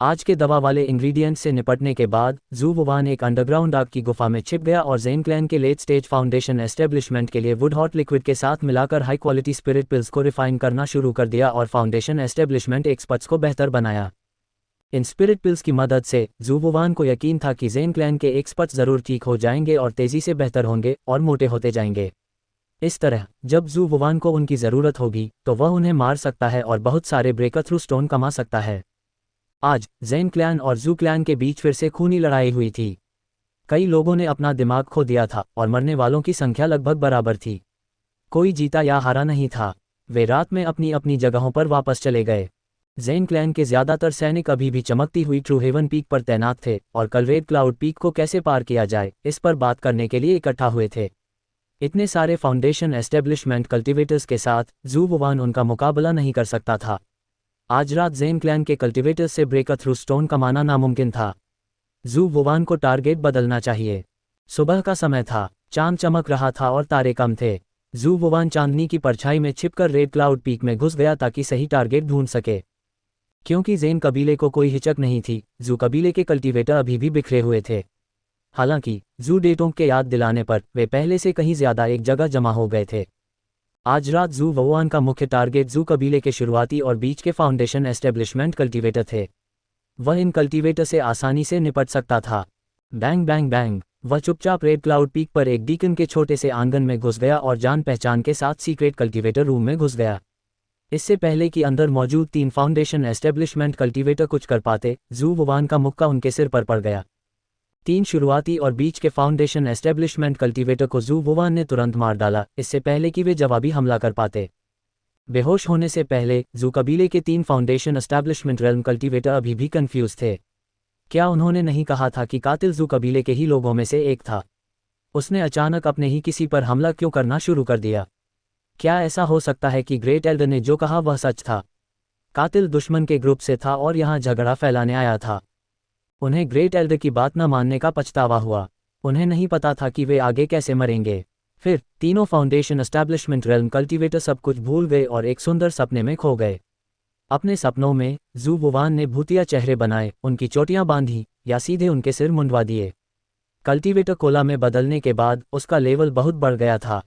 आज के दवा वाले इंग्रेडिएंट्स से निपटने के बाद जू वुआन एक अंडरग्राउंड आग की गुफा में छिप गया और ज़ेन क्लैन के लेट स्टेज फाउंडेशन एस्टेब्लिशमेंट के लिए वुड हॉट लिक्विड के साथ मिलाकर हाई क्वालिटी स्पिरिट पिल्स को रिफाइन करना शुरू कर दिया और फाउंडेशन एस्टेब्लिशमेंट एक्सपर्ट्स को बेहतर बनाया। इन स्पिरिट पिल्स की मदद से जू वुआन को यकीन था कि ज़ेन क्लैन के एक्सपर्ट्स ज़रूर ठीक हो जाएंगे और तेज़ी से बेहतर होंगे और मोटे होते जाएंगे। इस तरह जब जू वुआन को उनकी ज़रूरत होगी तो वह उन्हें मार सकता है और बहुत सारे ब्रेकर थ्रू स्टोन कमा सकता है। आज ज़ेन क्लैन और जू क्लैन के बीच फिर से खूनी लड़ाई हुई थी। कई लोगों ने अपना दिमाग खो दिया था और मरने वालों की संख्या लगभग बराबर थी। कोई जीता या हारा नहीं था। वे रात में अपनी अपनी जगहों पर वापस चले गए। ज़ेन क्लैन के ज़्यादातर सैनिक अभी भी चमकती हुई ट्रू हेवन पीक पर तैनात थे और कल रेड क्लाउड पीक को कैसे पार किया जाए इस पर बात करने के लिए इकट्ठा हुए थे। इतने सारे फाउंडेशन एस्टेब्लिशमेंट कल्टीवेटर्स के साथ जू वुआन उनका मुकाबला नहीं कर सकता था। आज रात ज़ेन क्लैन के कल्टिवेटर्स से ब्रेक थ्रू स्टोन कमाना नामुमकिन था। जू वुवान को टारगेट बदलना चाहिए। सुबह का समय था, चांद चमक रहा था और तारे कम थे। जू वुवान चांदनी की परछाई में छिपकर रेड क्लाउड पीक में घुस गया ताकि सही टारगेट ढूंढ सके। क्योंकि ज़ेन कबीले को कोई हिचक नहीं थी, जू कबीले के कल्टीवेटर अभी भी बिखरे हुए थे। हालांकि जू डेटोंग के याद दिलाने पर वे पहले से कहीं ज्यादा एक जगह जमा हो गए थे। आज रात जू वुवान का मुख्य टारगेट जू कबीले के शुरुआती और बीच के फाउंडेशन एस्टेब्लिशमेंट कल्टीवेटर थे। वह इन कल्टीवेटर से आसानी से निपट सकता था। बैंग बैंग बैंग, वह चुपचाप रेड क्लाउड पीक पर एक डीकन के छोटे से आंगन में घुस गया और जान पहचान के साथ सीक्रेट कल्टीवेटर रूम में घुस गया। इससे पहले कि अंदर मौजूद 3 फाउंडेशन एस्टेब्लिशमेंट कल्टीवेटर कुछ कर पाते, जू वुवान का मुक्का उनके सिर पर पड़ गया। 3 शुरुआती और बीच के फाउंडेशन एस्टेब्लिशमेंट कल्टीवेटर को जू वुवान ने तुरंत मार डाला, इससे पहले कि वे जवाबी हमला कर पाते। बेहोश होने से पहले जू कबीले के 3 फाउंडेशन एस्टेब्लिशमेंट रेल्म कल्टीवेटर अभी भी कंफ्यूज थे। क्या उन्होंने नहीं कहा था कि कातिल जू कबीले के ही लोगों में से एक था? उसने अचानक अपने ही किसी पर हमला क्यों करना शुरू कर दिया? क्या ऐसा हो सकता है कि ग्रेट एल्डर ने जो कहा वह सच था? कातिल दुश्मन के ग्रुप से था और यहाँ झगड़ा फैलाने आया था। उन्हें ग्रेट एल्डर की बात न मानने का पछतावा हुआ। उन्हें नहीं पता था कि वे आगे कैसे मरेंगे। फिर तीनों फाउंडेशन एस्टैब्लिशमेंट रेल्म कल्टीवेटर सब कुछ भूल गए और एक सुंदर सपने में खो गए। अपने सपनों में जू वुवान ने भूतिया चेहरे बनाए, उनकी चोटियां बांधी या सीधे उनके सिर मुंडवा दिए। कल्टीवेटर कोला में बदलने के बाद उसका लेवल बहुत बढ़ गया था।